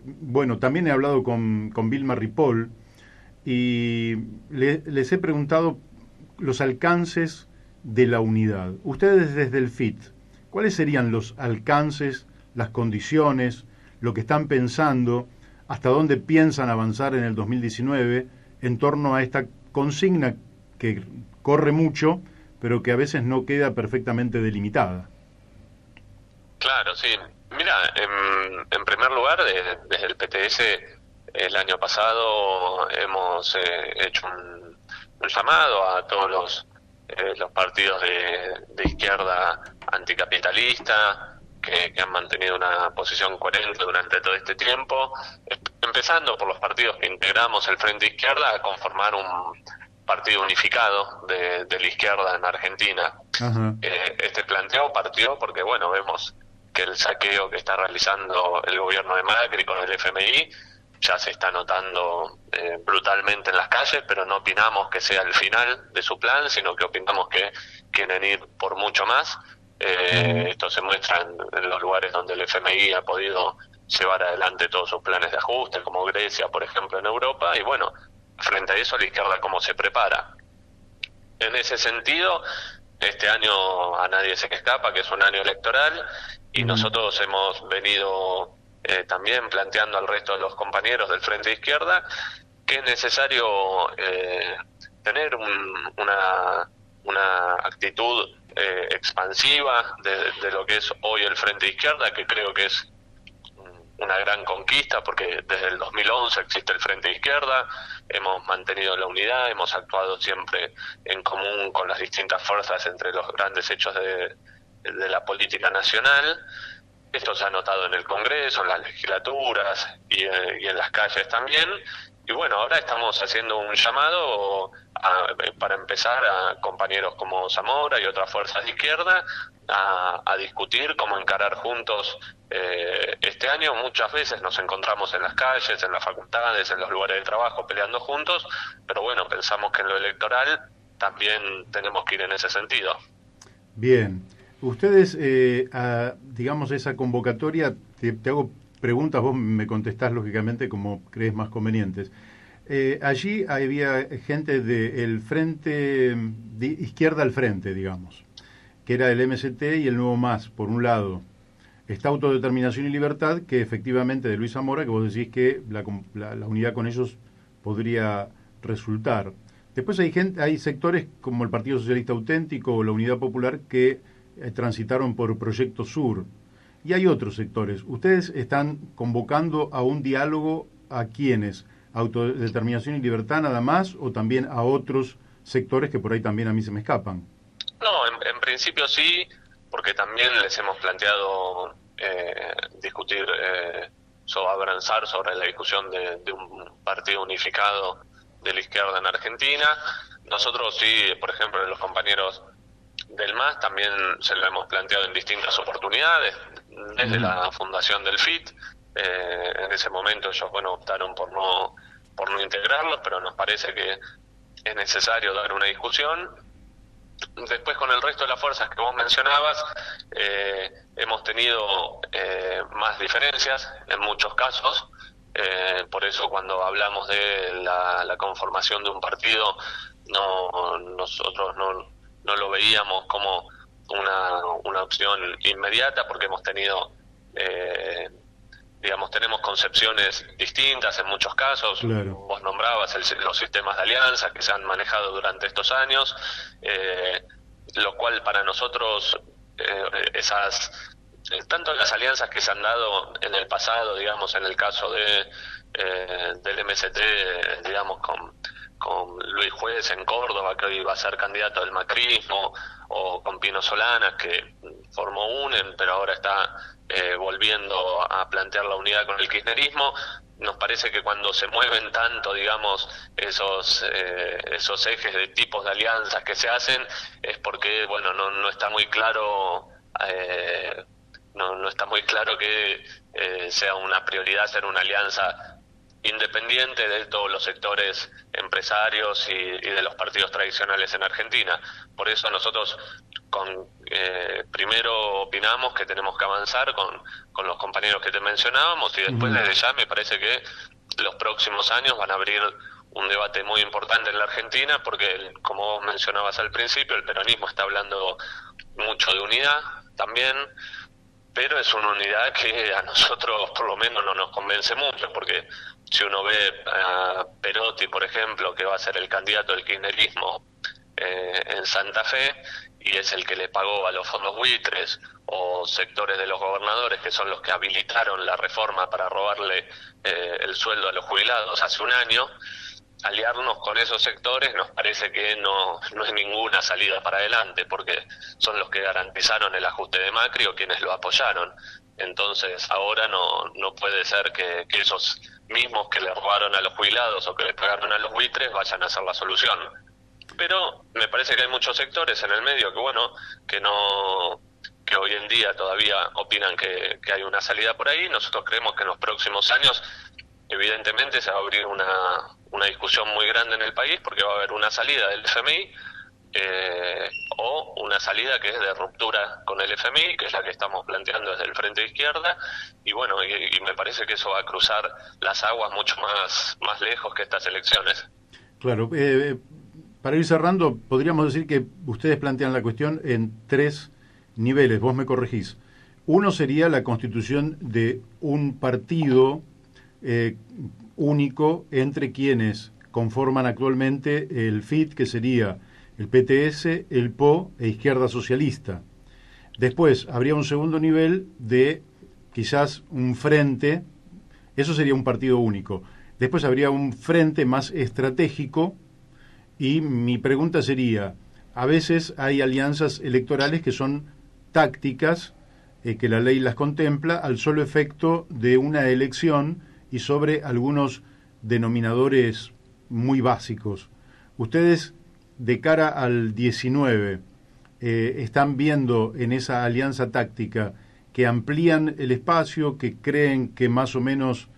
bueno, también he hablado con Vilma Ripoll, y les he preguntado los alcances de la unidad. Ustedes desde el FIT, ¿cuáles serían los alcances, las condiciones, lo que están pensando, hasta dónde piensan avanzar en el 2019 en torno a esta consigna que corre mucho, pero que a veces no queda perfectamente delimitada? Claro, sí. Mira, en primer lugar, desde el PTS, el año pasado hemos hecho un llamado a todos los partidos de izquierda anticapitalista que han mantenido una posición coherente durante todo este tiempo, empezando por los partidos que integramos el Frente Izquierda, a conformar un partido unificado de la izquierda en Argentina. Este planteo partió porque, bueno, vemos que el saqueo que está realizando el gobierno de Macri con el FMI ya se está notando brutalmente en las calles, pero no opinamos que sea el final de su plan, sino que opinamos que quieren ir por mucho más. Esto se muestra en los lugares donde el FMI ha podido llevar adelante todos sus planes de ajuste, como Grecia, por ejemplo, en Europa, y bueno, frente a eso la izquierda cómo se prepara. En ese sentido, este año a nadie se escapa, que es un año electoral, y nosotros hemos venido también planteando al resto de los compañeros del Frente de Izquierda que es necesario tener una actitud expansiva de lo que es hoy el Frente de Izquierda, que creo que es una gran conquista, porque desde el 2011 existe el Frente de Izquierda, hemos mantenido la unidad, hemos actuado siempre en común con las distintas fuerzas entre los grandes hechos de la política nacional. Esto se ha notado en el Congreso, en las legislaturas y en las calles también. Y bueno, ahora estamos haciendo un llamado para empezar a compañeros como Zamora y otras fuerzas de izquierda a discutir cómo encarar juntos este año. Muchas veces nos encontramos en las calles, en las facultades, en los lugares de trabajo peleando juntos, pero bueno, pensamos que en lo electoral también tenemos que ir en ese sentido. Bien. Ustedes, digamos, esa convocatoria, te hago preguntas, vos me contestás lógicamente como crees más convenientes. Allí había gente del Frente, de Izquierda al Frente, digamos, que era el MST y el Nuevo Más, por un lado. Está Autodeterminación y Libertad, que efectivamente de Luis Zamora, que vos decís que la unidad con ellos podría resultar. Después hay sectores como el Partido Socialista Auténtico o la Unidad Popular que transitaron por Proyecto Sur. Y hay otros sectores. ¿Ustedes están convocando a un diálogo a quiénes? ¿Autodeterminación y Libertad nada más o también a otros sectores que por ahí también a mí se me escapan? No, en principio sí, porque también les hemos planteado discutir, avanzar sobre la discusión de un partido unificado de la izquierda en Argentina. Nosotros sí, por ejemplo, los compañeros del MAS también se lo hemos planteado en distintas oportunidades, desde la fundación del FIT. En ese momento ellos, optaron por no integrarlos, pero nos parece que es necesario dar una discusión. Después, con el resto de las fuerzas que vos mencionabas, hemos tenido más diferencias en muchos casos. Por eso cuando hablamos de la conformación de un partido, nosotros no lo veíamos como una opción inmediata, porque hemos tenido, tenemos concepciones distintas en muchos casos. Claro. Vos nombrabas los sistemas de alianza que se han manejado durante estos años, lo cual para nosotros, tanto las alianzas que se han dado en el pasado, en el caso del MST, con Luis Juez en Córdoba, que hoy va a ser candidato del macrismo, o con Pino Solanas, que formó UNEN, pero ahora está volviendo a plantear la unidad con el kirchnerismo. Nos parece que cuando se mueven tanto, esos ejes de tipos de alianzas que se hacen, es porque, no está muy claro, no está muy claro que sea una prioridad hacer una alianza independiente de todos los sectores empresarios y de los partidos tradicionales en Argentina. Por eso nosotros primero opinamos que tenemos que avanzar con los compañeros que te mencionábamos, y después desde ya me parece que los próximos años van a abrir un debate muy importante en la Argentina, porque como vos mencionabas al principio, el peronismo está hablando mucho de unidad también, pero es una unidad que a nosotros por lo menos no nos convence mucho, porque si uno ve a Perotti, por ejemplo, que va a ser el candidato del kirchnerismo en Santa Fe, y es el que le pagó a los fondos buitres, o sectores de los gobernadores que son los que habilitaron la reforma para robarle el sueldo a los jubilados hace un año, aliarnos con esos sectores nos parece que no es ninguna salida para adelante, porque son los que garantizaron el ajuste de Macri o quienes lo apoyaron. Entonces ahora no puede ser que esos mismos que le robaron a los jubilados o que le pagaron a los buitres vayan a ser la solución. Pero me parece que hay muchos sectores en el medio que hoy en día todavía opinan que hay una salida por ahí. Nosotros creemos que en los próximos años evidentemente se va a abrir una discusión muy grande en el país, porque va a haber una salida del FMI o una salida que es de ruptura con el FMI, que es la que estamos planteando desde el Frente de Izquierda, y bueno, y me parece que eso va a cruzar las aguas mucho más lejos que estas elecciones. Claro, para ir cerrando, podríamos decir que ustedes plantean la cuestión en 3 niveles, vos me corregís. Uno sería la constitución de un partido único entre quienes conforman actualmente el FIT, que sería el PTS, el PO e Izquierda Socialista. Después habría un segundo nivel de quizás un frente, eso sería un partido único. Después habría un frente más estratégico, y mi pregunta sería, a veces hay alianzas electorales que son tácticas, que la ley las contempla al solo efecto de una elección y sobre algunos denominadores muy básicos. Ustedes, de cara al 19, están viendo en esa alianza táctica que amplían el espacio, que creen que más o menos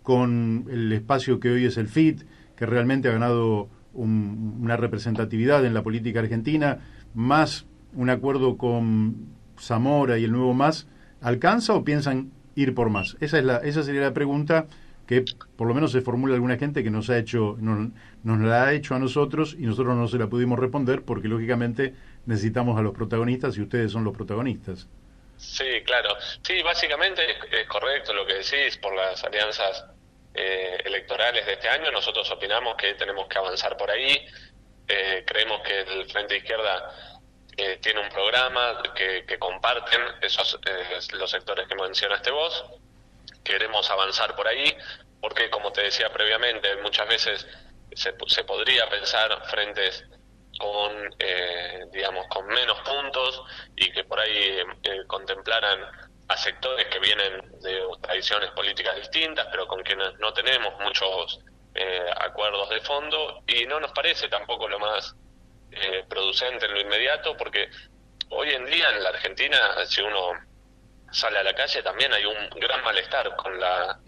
con el espacio que hoy es el FIT, que realmente ha ganado una representatividad en la política argentina, más un acuerdo con Zamora y el Nuevo MAS, ¿alcanza o piensan ir por más? Esa sería la pregunta que por lo menos se formula alguna gente que nos la ha hecho a nosotros, y nosotros no se la pudimos responder porque lógicamente necesitamos a los protagonistas y ustedes son los protagonistas. Sí, claro. Sí, básicamente es correcto lo que decís por las alianzas electorales de este año. Nosotros opinamos que tenemos que avanzar por ahí. Creemos que el Frente de Izquierda tiene un programa que comparten los sectores que mencionaste vos. Queremos avanzar por ahí porque, como te decía previamente, muchas veces se podría pensar frentes con menos puntos, y que por ahí contemplaran a sectores que vienen de tradiciones políticas distintas, pero con quienes no tenemos muchos acuerdos de fondo, y no nos parece tampoco lo más producente en lo inmediato, porque hoy en día en la Argentina, si uno sale a la calle, también hay un gran malestar con la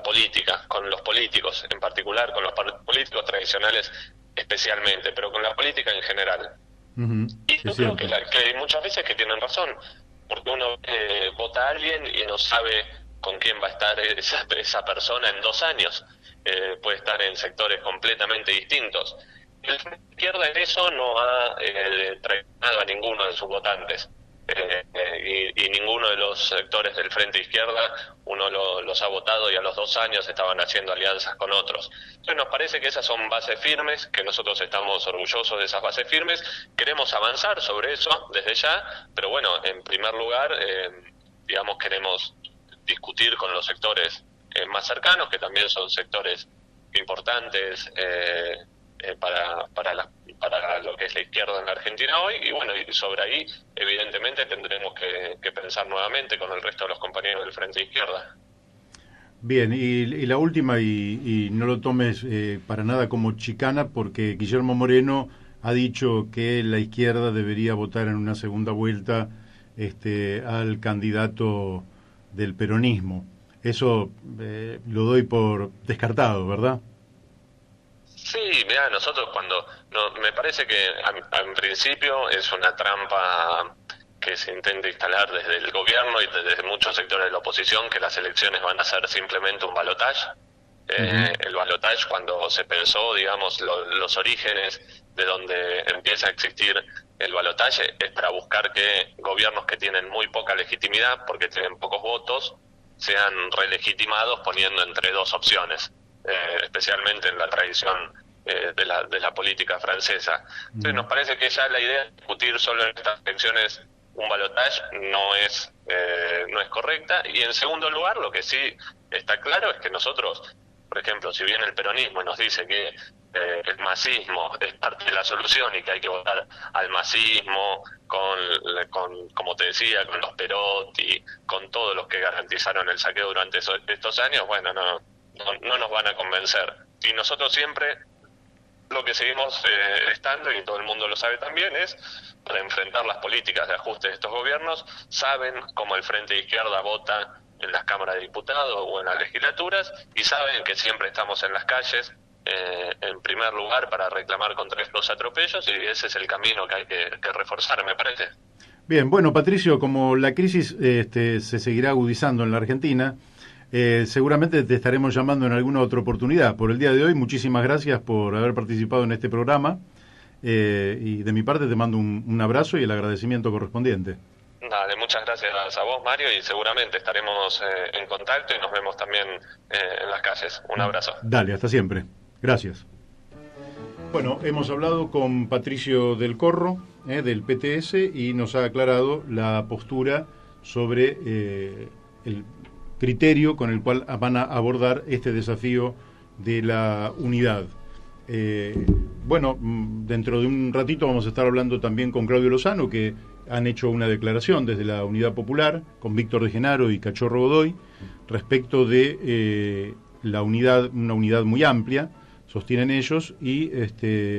política, con los políticos en particular, con los políticos tradicionales especialmente, pero con la política en general. Y yo creo que hay muchas veces que tienen razón, porque uno vota a alguien y no sabe con quién va a estar esa persona en 2 años. Puede estar en sectores completamente distintos. El Frente de Izquierda en eso no ha traicionado a ninguno de sus votantes. Y ninguno de los sectores del Frente de Izquierda uno los ha votado, y a los 2 años estaban haciendo alianzas con otros. Entonces nos parece que esas son bases firmes, que nosotros estamos orgullosos de esas bases firmes. Queremos avanzar sobre eso desde ya, pero bueno, en primer lugar queremos discutir con los sectores más cercanos, que también son sectores importantes para lo que es la izquierda en la Argentina hoy, y bueno, y sobre ahí evidentemente tendremos que pensar nuevamente con el resto de los compañeros del Frente de Izquierda. Bien, y la última, y no lo tomes para nada como chicana, porque Guillermo Moreno ha dicho que la izquierda debería votar en una segunda vuelta al candidato del peronismo. eso lo doy por descartado, ¿verdad? Sí, mira, nosotros me parece que en principio es una trampa que se intenta instalar desde el gobierno y desde muchos sectores de la oposición, que las elecciones van a ser simplemente un balotaje. El balotaje, cuando se pensó, digamos, los orígenes de donde empieza a existir el balotaje, es para buscar que gobiernos que tienen muy poca legitimidad, porque tienen pocos votos, sean relegitimados poniendo entre dos opciones, especialmente en la tradición de la política francesa. Entonces nos parece que ya la idea de discutir solo en estas elecciones un balotaje no es correcta. Y en segundo lugar, lo que sí está claro es que nosotros, por ejemplo, si bien el peronismo nos dice que el masismo es parte de la solución y que hay que votar al masismo con como te decía, con los Perotti, con todos los que garantizaron el saqueo durante estos años, bueno, no nos van a convencer. Y nosotros siempre lo que seguimos estando, y todo el mundo lo sabe también, es para enfrentar las políticas de ajuste de estos gobiernos. Saben cómo el Frente de Izquierda vota en las cámaras de diputados o en las legislaturas, y saben que siempre estamos en las calles en primer lugar para reclamar contra estos atropellos, y ese es el camino que hay que reforzar, me parece. Bien, bueno, Patricio, como la crisis se seguirá agudizando en la Argentina, seguramente te estaremos llamando en alguna otra oportunidad. Por el día de hoy, muchísimas gracias por haber participado en este programa, y de mi parte te mando un abrazo y el agradecimiento correspondiente. Dale, muchas gracias a vos, Mario, y seguramente estaremos en contacto y nos vemos también en las calles. Un abrazo. Dale, hasta siempre. Gracias. Bueno, hemos hablado con Patricio del Corro, del PTS, y nos ha aclarado la postura sobre el criterio con el cual van a abordar este desafío de la unidad. Bueno, dentro de un ratito vamos a estar hablando también con Claudio Lozano, que han hecho una declaración desde la Unidad Popular, con Víctor de Genaro y Cachorro Godoy, respecto de la unidad, una unidad muy amplia, sostienen ellos, y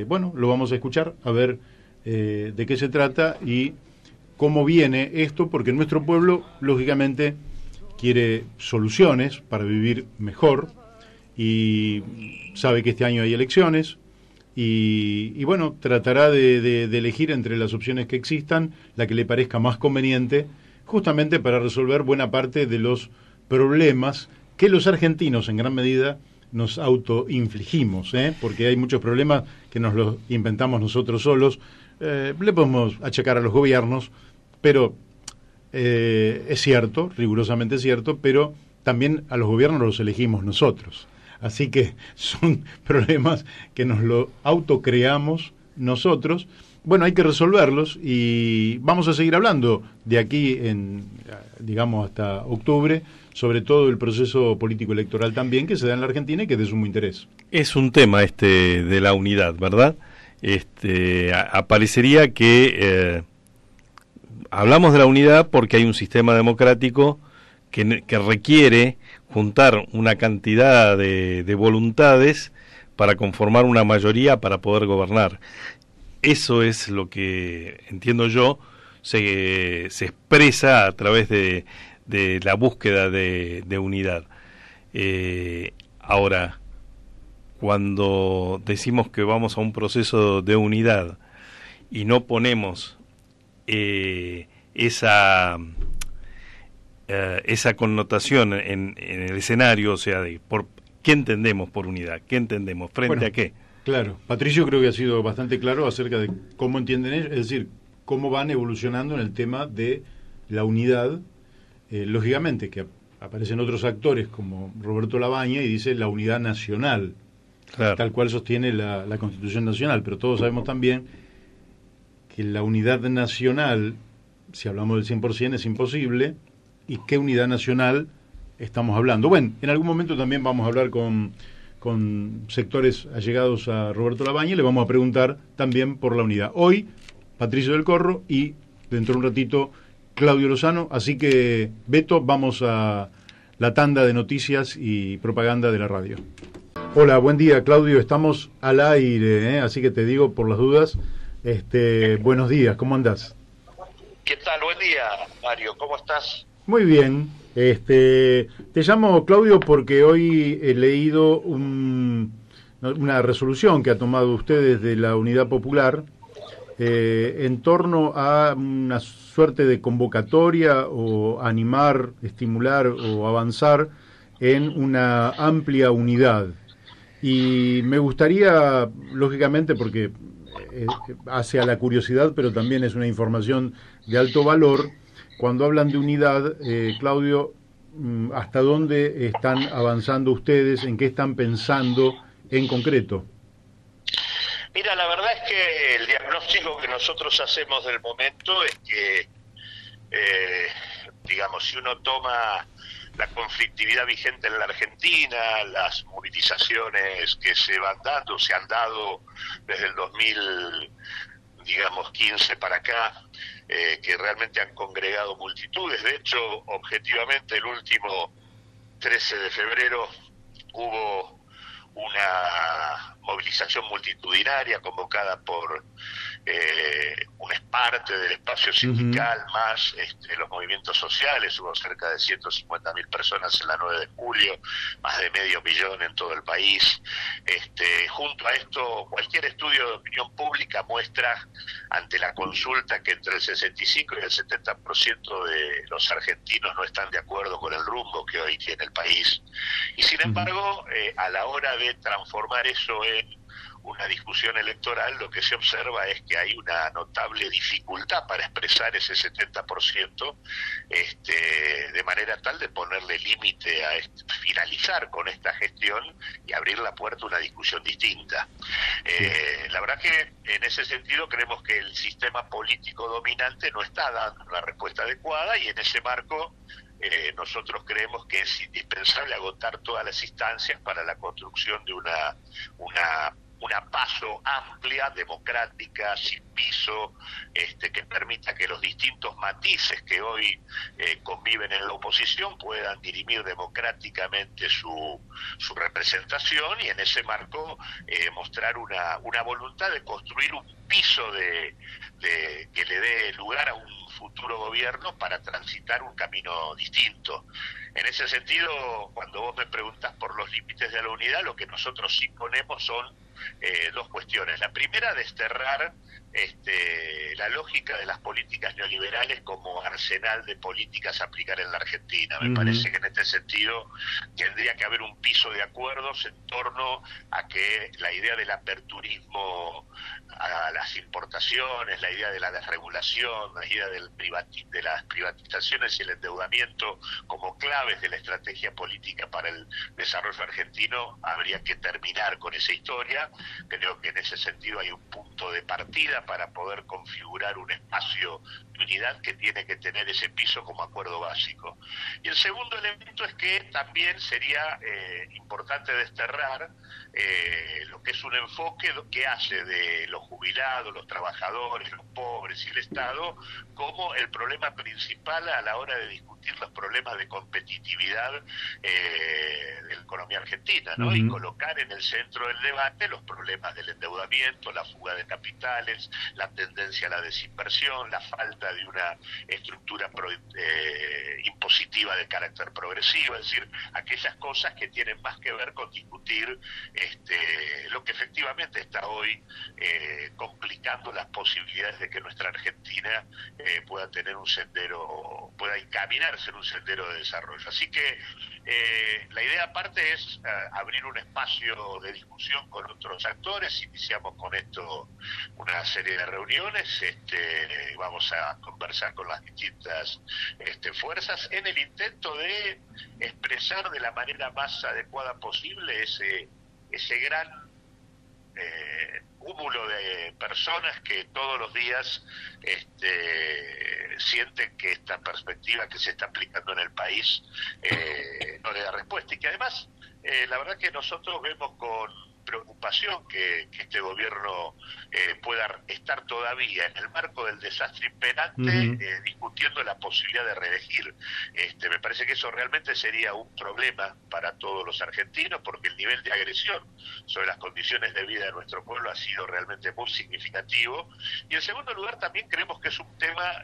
bueno, lo vamos a escuchar, a ver de qué se trata y cómo viene esto, porque nuestro pueblo, lógicamente, quiere soluciones para vivir mejor, y sabe que este año hay elecciones, y bueno, tratará de elegir entre las opciones que existan la que le parezca más conveniente, justamente para resolver buena parte de los problemas que los argentinos en gran medida nos autoinfligimos, porque hay muchos problemas que nos los inventamos nosotros solos. Le podemos achacar a los gobiernos, pero es cierto, rigurosamente cierto, pero también a los gobiernos los elegimos nosotros. Así que son problemas que nos lo autocreamos nosotros. Bueno, hay que resolverlos, y vamos a seguir hablando de aquí digamos, hasta octubre, sobre todo el proceso político electoral también que se da en la Argentina y que es de sumo interés. Es un tema de la unidad, ¿verdad? Aparecería que hablamos de la unidad porque hay un sistema democrático que requiere juntar una cantidad de voluntades para conformar una mayoría para poder gobernar. Eso es lo que, entiendo yo, se expresa a través de la búsqueda de unidad. Ahora, cuando decimos que vamos a un proceso de unidad y no ponemos esa connotación en el escenario, o sea, ¿qué entendemos por unidad? ¿Qué entendemos? ¿Frente a qué? Claro, Patricio creo que ha sido bastante claro acerca de cómo entienden ellos, es decir, cómo van evolucionando en el tema de la unidad. Lógicamente que aparecen otros actores como Roberto Labaña y dice la unidad nacional, claro, tal cual sostiene la Constitución Nacional, pero todos sabemos también que la unidad nacional, si hablamos del 100%, es imposible. ¿Y qué unidad nacional estamos hablando? Bueno, en algún momento también vamos a hablar con sectores allegados a Roberto Labaña y le vamos a preguntar también por la unidad. Hoy, Patricio del Corro, y dentro de un ratito Claudio Lozano. Así que, Beto, vamos a la tanda de noticias y propaganda de la radio. Hola, buen día, Claudio. Estamos al aire, así que te digo por las dudas. Buenos días, ¿cómo andás? ¿Qué tal? Buen día, Mario. ¿Cómo estás? Muy bien. Te llamo, Claudio, porque hoy he leído una resolución que ha tomado usted desde la Unidad Popular en torno a una suerte de convocatoria o animar, estimular o avanzar en una amplia unidad. Y me gustaría, lógicamente, porque hace a la curiosidad, pero también es una información de alto valor, cuando hablan de unidad, Claudio, ¿hasta dónde están avanzando ustedes? ¿En qué están pensando en concreto? Mira, la verdad es que el diagnóstico que nosotros hacemos del momento es que, digamos, si uno toma la conflictividad vigente en la Argentina, las movilizaciones que se han dado desde el 2015 para acá, que realmente han congregado multitudes. De hecho, objetivamente, el último 13 de febrero hubo una movilización multitudinaria convocada por una parte del espacio sindical, más los movimientos sociales. Hubo cerca de 150.000 personas en la 9 de julio, más de 500.000 en todo el país. Junto a esto, cualquier estudio de opinión pública muestra ante la consulta que entre el 65 y el 70% de los argentinos no están de acuerdo con el rumbo que hoy tiene el país. Y sin embargo, a la hora de transformar eso en una discusión electoral, lo que se observa es que hay una notable dificultad para expresar ese 70%, de manera tal de ponerle límite a finalizar con esta gestión y abrir la puerta a una discusión distinta. La verdad que en ese sentido creemos que el sistema político dominante no está dando una respuesta adecuada, y en ese marco nosotros creemos que es indispensable agotar todas las instancias para la construcción de una paso amplia, democrática, sin piso, que permita que los distintos matices que hoy conviven en la oposición puedan dirimir democráticamente su representación, y en ese marco mostrar una voluntad de construir un piso que le dé lugar a un futuro gobierno para transitar un camino distinto. En ese sentido, cuando vos me preguntás por los límites de la unidad, lo que nosotros sí ponemos son dos cuestiones. La primera, desterrar la lógica de las políticas neoliberales como arsenal de políticas a aplicar en la Argentina. Me parece que en este sentido tendría que haber un piso de acuerdos en torno a que la idea del aperturismo a las importaciones, la idea de la desregulación, la idea de las privatizaciones y el endeudamiento como claves de la estrategia política para el desarrollo argentino, habría que terminar con esa historia. Creo que en ese sentido hay un punto de partida para poder configurar un espacio de unidad que tiene que tener ese piso como acuerdo básico. Y el segundo elemento es que también sería importante desterrar lo que es un enfoque que hace de los jubilados, los trabajadores, los pobres y el Estado como el problema principal a la hora de discutir los problemas de competitividad de la economía argentina, ¿no? Y colocar en el centro del debate los problemas del endeudamiento, la fuga de capitales, la tendencia a la desinversión, la falta de una estructura impositiva de carácter progresivo, es decir, aquellas cosas que tienen más que ver con discutir lo que efectivamente está hoy complicando las posibilidades de que nuestra Argentina pueda tener un sendero, pueda encaminarse en un sendero de desarrollo. Así que la idea aparte es abrir un espacio de discusión con otros actores. Iniciamos con esto una serie de reuniones, vamos a conversar con las distintas fuerzas en el intento de expresar de la manera más adecuada posible ese gran cúmulo de personas que todos los días sienten que esta perspectiva que se está aplicando en el país no le da respuesta, y que además la verdad que nosotros vemos con preocupación que este gobierno pueda estar todavía en el marco del desastre imperante discutiendo la posibilidad de reelegir. Me parece que eso realmente sería un problema para todos los argentinos, porque el nivel de agresión sobre las condiciones de vida de nuestro pueblo ha sido realmente muy significativo. Y en segundo lugar, también creemos que es un tema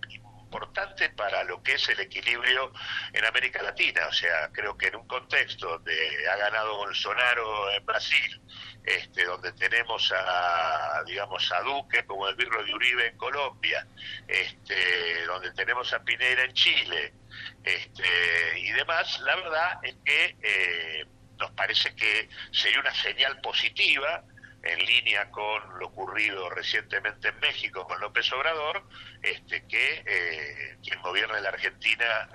importante determinante para lo que es el equilibrio en América Latina. O sea, creo que en un contexto donde ha ganado Bolsonaro en Brasil, donde tenemos digamos, a Duque como el birro de Uribe en Colombia, donde tenemos a Piñera en Chile, y demás, la verdad es que nos parece que sería una señal positiva, en línea con lo ocurrido recientemente en México con López Obrador, que quien gobierne la Argentina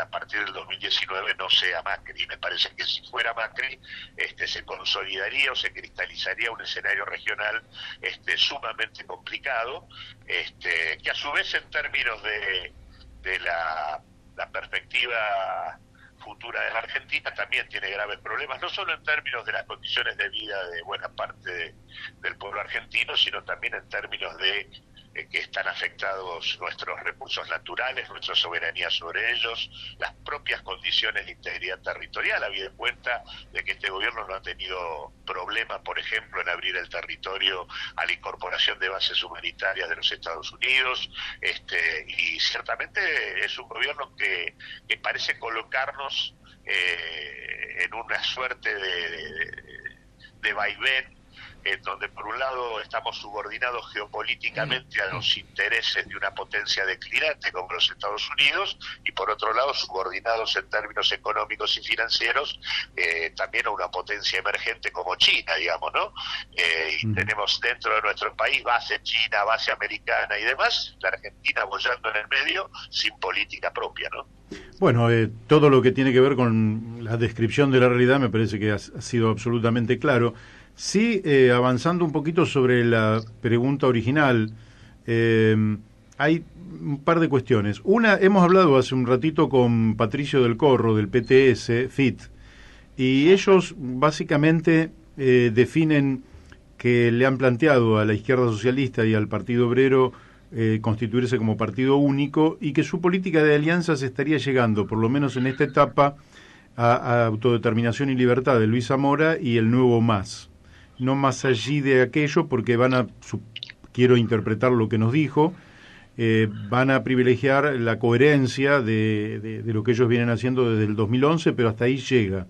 a partir del 2019 no sea Macri. Me parece que si fuera Macri se consolidaría o se cristalizaría un escenario regional sumamente complicado, que a su vez en términos de la perspectiva futura de la Argentina también tiene graves problemas, no solo en términos de las condiciones de vida de buena parte del pueblo argentino, sino también en términos de que están afectados nuestros recursos naturales, nuestra soberanía sobre ellos, las propias condiciones de integridad territorial, habida en cuenta de que este gobierno no ha tenido problema, por ejemplo, en abrir el territorio a la incorporación de bases humanitarias de los Estados Unidos, y ciertamente es un gobierno que parece colocarnos en una suerte de vaivén, en donde por un lado estamos subordinados geopolíticamente a los intereses de una potencia declinante como los Estados Unidos, y por otro lado subordinados en términos económicos y financieros también a una potencia emergente como China, digamos, ¿no? Y tenemos dentro de nuestro país base china, base americana y demás, la Argentina boyando en el medio sin política propia, ¿no? Bueno, todo lo que tiene que ver con la descripción de la realidad me parece que ha sido absolutamente claro. Sí, avanzando un poquito sobre la pregunta original, hay un par de cuestiones. Una, hemos hablado hace un ratito con Patricio del Corro, del PTS, FIT, y ellos básicamente definen que le han planteado a la izquierda socialista y al Partido Obrero constituirse como partido único, y que su política de alianzas estaría llegando, por lo menos en esta etapa, a autodeterminación y libertad de Luis Zamora y el nuevo MAS. No más allí de aquello, porque quiero interpretar lo que nos dijo, van a privilegiar la coherencia de lo que ellos vienen haciendo desde el 2011, pero hasta ahí llega.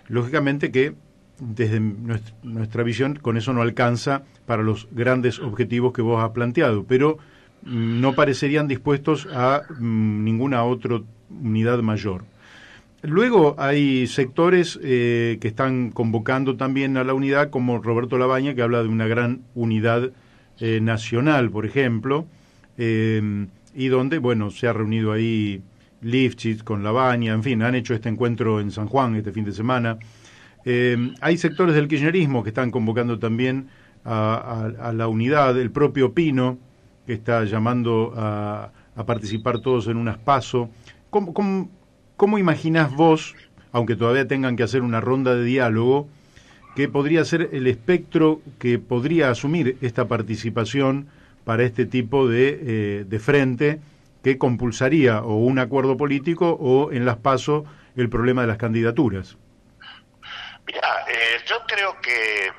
Lógicamente que desde nuestra visión con eso no alcanza para los grandes objetivos que vos has planteado, pero no parecerían dispuestos a ninguna otra unidad mayor. Luego hay sectores que están convocando también a la unidad, como Roberto Labaña, que habla de una gran unidad nacional, por ejemplo, y donde, bueno, se ha reunido ahí Lifchitz con Labaña, en fin, han hecho este encuentro en San Juan este fin de semana. Hay sectores del kirchnerismo que están convocando también a la unidad, el propio Pino, que está llamando a participar todos en unas PASO. ¿Cómo imaginás vos, aunque todavía tengan que hacer una ronda de diálogo, que podría ser el espectro que podría asumir esta participación para este tipo de frente que compulsaría o un acuerdo político o en las PASO el problema de las candidaturas? Mira, yo creo que,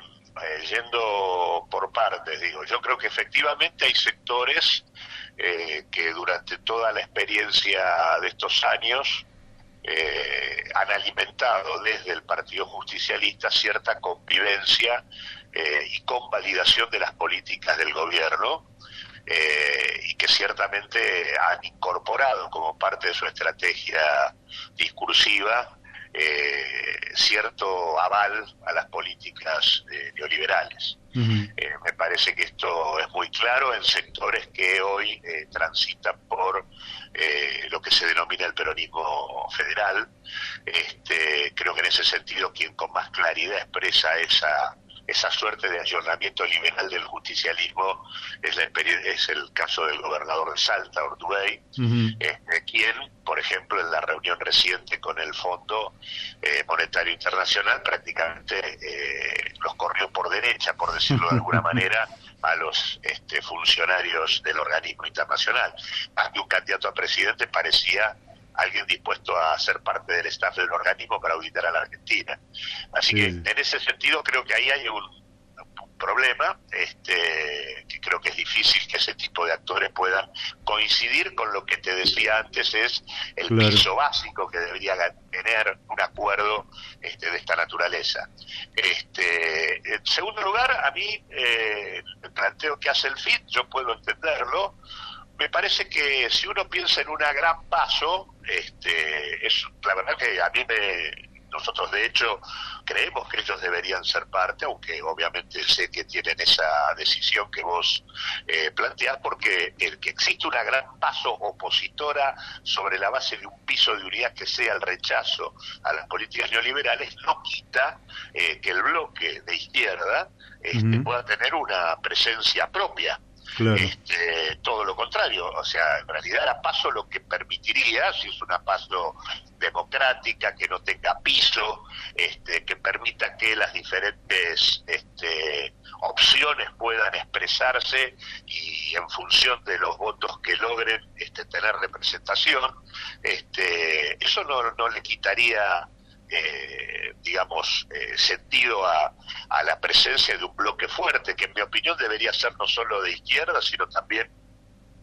yendo por partes, yo creo que efectivamente hay sectores que durante toda la experiencia de estos años han alimentado desde el Partido Justicialista cierta convivencia y convalidación de las políticas del gobierno, y que ciertamente han incorporado como parte de su estrategia discursiva cierto aval a las políticas neoliberales. Me parece que esto es muy claro en sectores que hoy transitan por lo que se denomina el peronismo federal. Creo que en ese sentido quien con más claridad expresa esa suerte de ayornamiento liberal del justicialismo es el caso del gobernador de Salta, Ortubey, quien, por ejemplo, en la reunión reciente con el Fondo Monetario Internacional prácticamente los corrió por derecha, por decirlo de alguna manera, a los funcionarios del organismo internacional. Más que un candidato a presidente parecía alguien dispuesto a ser parte del staff del organismo para auditar a la Argentina. Así que en ese sentido creo que ahí hay problema, que creo que es difícil que ese tipo de actores puedan coincidir con lo que te decía antes, es el piso básico que debería tener un acuerdo de esta naturaleza. En segundo lugar, a mí el planteo que hace el FIT, yo puedo entenderlo. Me parece que si uno piensa en una gran paso, es la verdad que a mí nosotros de hecho creemos que ellos deberían ser parte, aunque obviamente sé que tienen esa decisión que vos planteás, porque el que existe una gran paso opositora sobre la base de un piso de unidad que sea el rechazo a las políticas neoliberales, no quita que el bloque de izquierda pueda tener una presencia propia. Claro. Todo lo contrario, o sea, en realidad la PASO lo que permitiría, si es una PASO democrática, que no tenga piso, que permita que las diferentes opciones puedan expresarse y en función de los votos que logren tener representación, eso no le quitaría sentido a la presencia de un bloque fuerte, que en mi opinión debería ser no solo de izquierda, sino también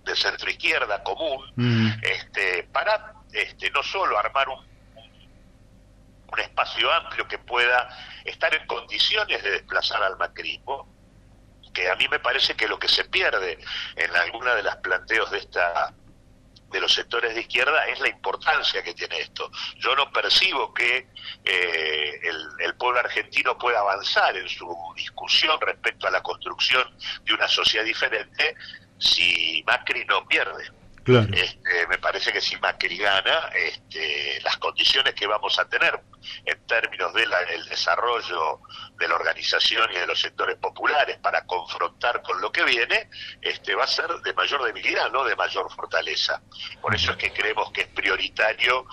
de centro izquierda común, para no solo armar un espacio amplio que pueda estar en condiciones de desplazar al macrismo, que a mí me parece que lo que se pierde en alguna de las planteos de los sectores de izquierda es la importancia que tiene esto. Yo no percibo que el pueblo argentino pueda avanzar en su discusión respecto a la construcción de una sociedad diferente si Macri no pierde. Claro. Me parece que si Macri gana, las condiciones que vamos a tener en términos del desarrollo de la organización y de los sectores populares para confrontar con lo que viene, va a ser de mayor debilidad, no de mayor fortaleza. Por eso es que creemos que es prioritario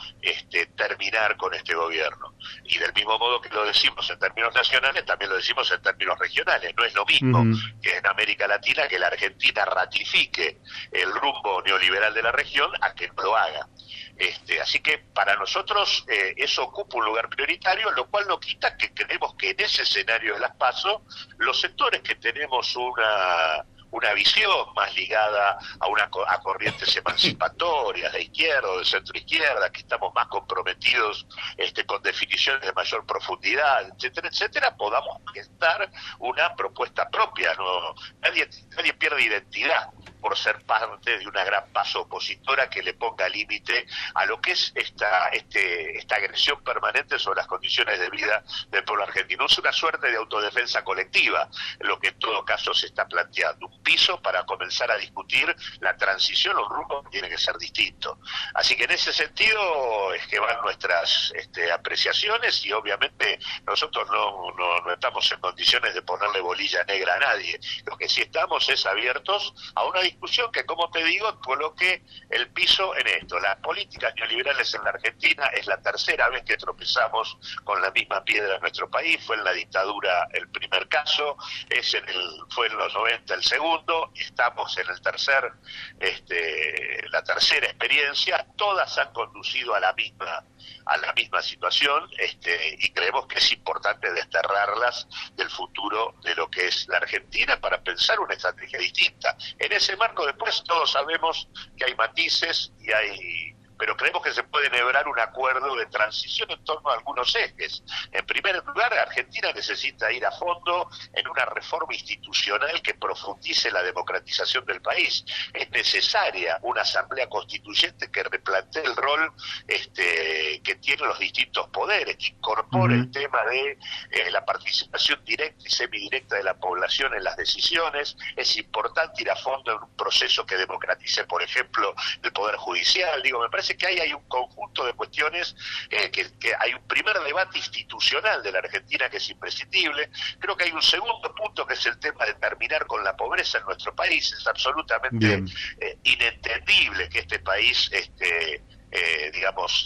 terminar con este gobierno. Y del mismo modo que lo decimos en términos nacionales, también lo decimos en términos regionales. No es lo mismo que en América Latina que la Argentina ratifique el rumbo neoliberal de la región a que no lo haga. Así que para nosotros eso ocupa un lugar prioritario, lo cual no quita que creemos que en ese escenario de las PASO, los sectores que tenemos una visión más ligada a corrientes emancipatorias de izquierda o de centro izquierda, que estamos más comprometidos con definiciones de mayor profundidad, etcétera, etcétera, podamos gestar una propuesta propia. Nadie pierde identidad por ser parte de una gran paso opositora que le ponga límite a lo que es esta agresión permanente sobre las condiciones de vida del pueblo argentino. Es una suerte de autodefensa colectiva lo que en todo caso se está planteando, un piso para comenzar a discutir la transición o un rumbo que tiene que ser distinto. Así que en ese sentido es que van nuestras apreciaciones, y obviamente nosotros no estamos en condiciones de ponerle bolilla negra a nadie. Lo que sí estamos es abiertos a una discusión que, como te digo, coloque el piso en esto. Las políticas neoliberales en la Argentina es la tercera vez que tropezamos con la misma piedra en nuestro país. Fue en la dictadura el primer caso, fue en los 90 el segundo, estamos en la tercera experiencia. Todas han conducido a la misma situación, y creemos que es importante desterrarlas del futuro de lo que es la Argentina para pensar una estrategia distinta. En ese marco después todos sabemos que hay matices pero creemos que se puede enhebrar un acuerdo de transición en torno a algunos ejes. En primer lugar, Argentina necesita ir a fondo en una reforma institucional que profundice la democratización del país. Es necesaria una asamblea constituyente que replantee el rol que tienen los distintos poderes, que incorpore el tema de la participación directa y semidirecta de la población en las decisiones. Es importante ir a fondo en un proceso que democratice, por ejemplo, el Poder Judicial. Me parece que ahí hay un conjunto de cuestiones, que hay un primer debate institucional de la Argentina que es imprescindible. Creo que hay un segundo punto que es el tema de terminar con la pobreza en nuestro país. Es absolutamente inentendible que este país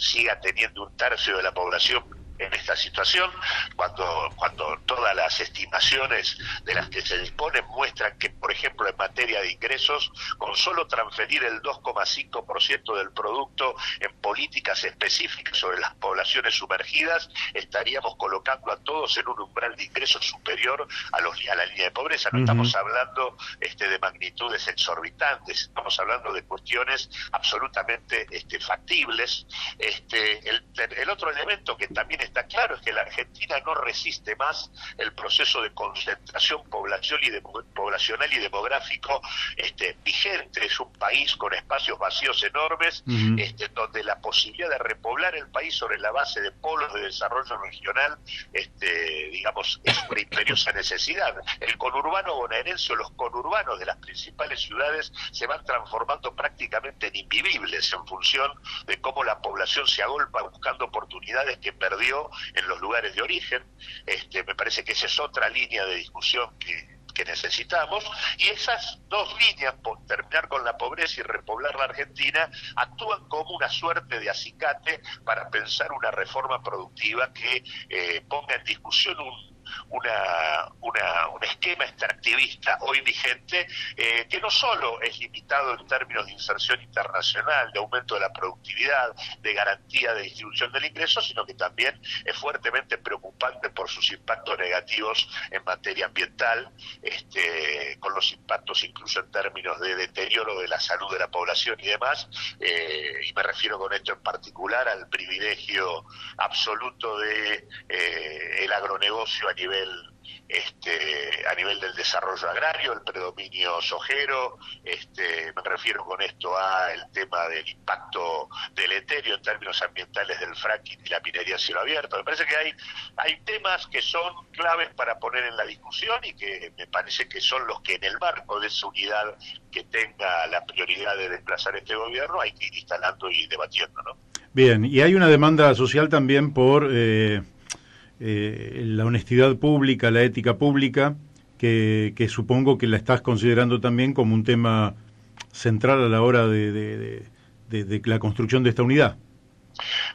siga teniendo un tercio de la población en esta situación, cuando todas las estimaciones de las que se disponen muestran que, por ejemplo, en materia de ingresos, con solo transferir el 2,5% del producto en políticas específicas sobre las poblaciones sumergidas, estaríamos colocando a todos en un umbral de ingresos superior a la línea de pobreza. No estamos hablando de magnitudes exorbitantes, estamos hablando de cuestiones absolutamente factibles. El otro elemento que también está claro es que la Argentina no resiste más el proceso de concentración poblacional y demográfico vigente. Es un país con espacios vacíos enormes, donde la posibilidad de repoblar el país sobre la base de polos de desarrollo regional, digamos, es una imperiosa necesidad. El conurbano bonaerense o los conurbanos de las principales ciudades se van transformando prácticamente en invivibles en función de cómo la población se agolpa buscando oportunidades que perdió en los lugares de origen. Me parece que esa es otra línea de discusión que necesitamos, y esas dos líneas, por terminar con la pobreza y repoblar la Argentina, actúan como una suerte de acicate para pensar una reforma productiva que ponga en discusión un esquema extractivista hoy vigente, que no solo es limitado en términos de inserción internacional, de aumento de la productividad, de garantía de distribución del ingreso, sino que también es fuertemente preocupante por sus impactos negativos en materia ambiental, con los impactos incluso en términos de deterioro de la salud de la población y demás, y me refiero con esto en particular al privilegio absoluto de el agronegocio a nivel del desarrollo agrario, el predominio sojero. Me refiero con esto al tema del impacto deleterio en términos ambientales del fracking y la minería a cielo abierto. Me parece que hay temas que son claves para poner en la discusión y que me parece que son los que, en el marco de esa unidad que tenga la prioridad de desplazar este gobierno, hay que ir instalando y debatiendo, ¿no? Bien, y hay una demanda social también por la honestidad pública, la ética pública, que supongo que la estás considerando también como un tema central a la hora de la construcción de esta unidad.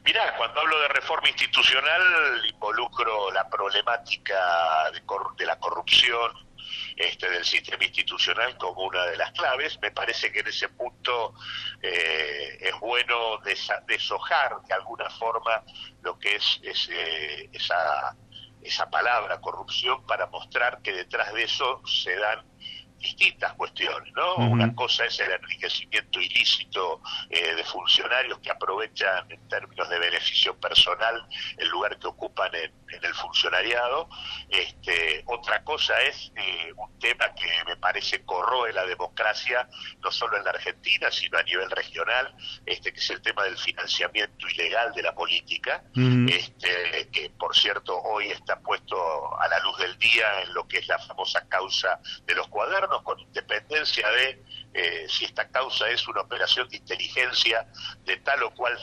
Mirá, cuando hablo de reforma institucional involucro la problemática de la corrupción del sistema institucional como una de las claves. Me parece que en ese punto es bueno deshojar de alguna forma lo que es esa palabra corrupción, para mostrar que detrás de eso se dan distintas cuestiones, ¿no? Una cosa es el enriquecimiento ilícito de funcionarios que aprovechan en términos de beneficio personal el lugar que ocupan en el funcionariado. Otra cosa es un tema que me parece corroe la democracia, no solo en la Argentina, sino a nivel regional, que es el tema del financiamiento ilegal de la política, que por cierto hoy está puesto a la luz del día en lo que es la famosa causa de los cuadernos, con independencia de si esta causa es una operación de inteligencia de tal o cual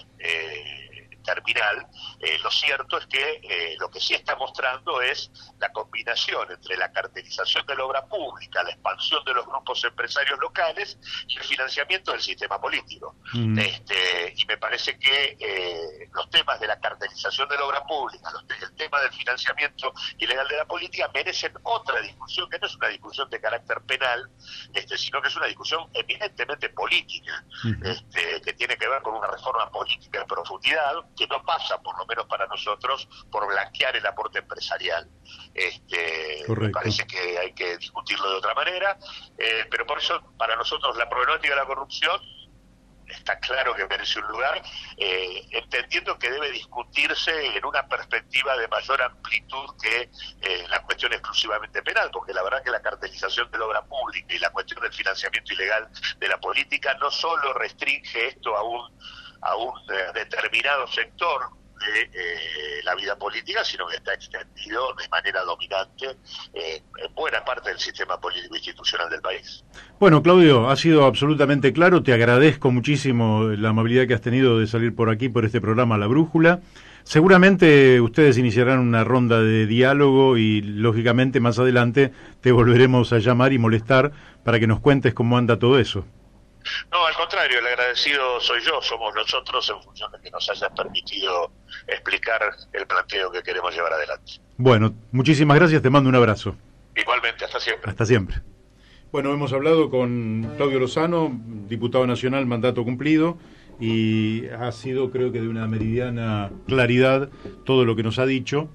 terminal. Lo cierto es que lo que sí está mostrando es la combinación entre la cartelización de la obra pública, la expansión de los grupos empresarios locales y el financiamiento del sistema político. Y me parece que los temas de la cartelización de la obra pública, el tema del financiamiento ilegal de la política, merecen otra discusión, que no es una discusión de carácter penal, sino que es una discusión eminentemente política, que tiene que ver con una reforma política en profundidad, que no pasa, por lo menos para nosotros, por blanquear el aporte empresarial. Me parece que hay que discutirlo de otra manera, pero por eso para nosotros la problemática de la corrupción está claro que merece un lugar, entendiendo que debe discutirse en una perspectiva de mayor amplitud que la cuestión exclusivamente penal, porque la verdad que la cartelización de la obra pública y la cuestión del financiamiento ilegal de la política no solo restringe esto a un determinado sector de la vida política, sino que está extendido de manera dominante en buena parte del sistema político institucional del país. Bueno, Claudio, ha sido absolutamente claro. Te agradezco muchísimo la amabilidad que has tenido de salir por aquí, por este programa La Brújula. Seguramente ustedes iniciarán una ronda de diálogo y, lógicamente, más adelante te volveremos a llamar y molestar para que nos cuentes cómo anda todo eso. No, al contrario, el agradecido soy yo, somos nosotros en función de que nos hayas permitido explicar el planteo que queremos llevar adelante. Bueno, muchísimas gracias, te mando un abrazo. Igualmente, hasta siempre. Hasta siempre. Bueno, hemos hablado con Claudio Lozano, diputado nacional, mandato cumplido, y ha sido, creo que de una meridiana claridad todo lo que nos ha dicho,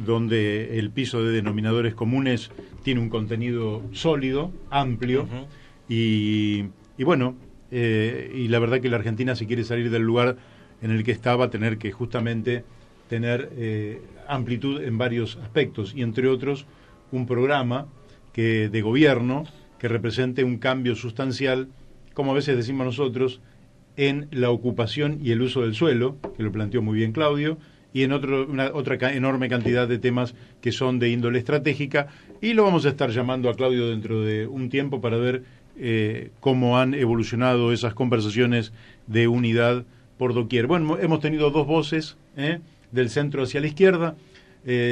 donde el piso de denominadores comunes tiene un contenido sólido, amplio, y bueno, y la verdad que la Argentina, si quiere salir del lugar en el que está, va a tener que justamente tener amplitud en varios aspectos, y entre otros un programa de gobierno que represente un cambio sustancial, como a veces decimos nosotros, en la ocupación y el uso del suelo, que lo planteó muy bien Claudio, y en otra enorme cantidad de temas que son de índole estratégica, y lo vamos a estar llamando a Claudio dentro de un tiempo para ver cómo han evolucionado esas conversaciones de unidad por doquier. Bueno, hemos tenido dos voces del centro hacia la izquierda.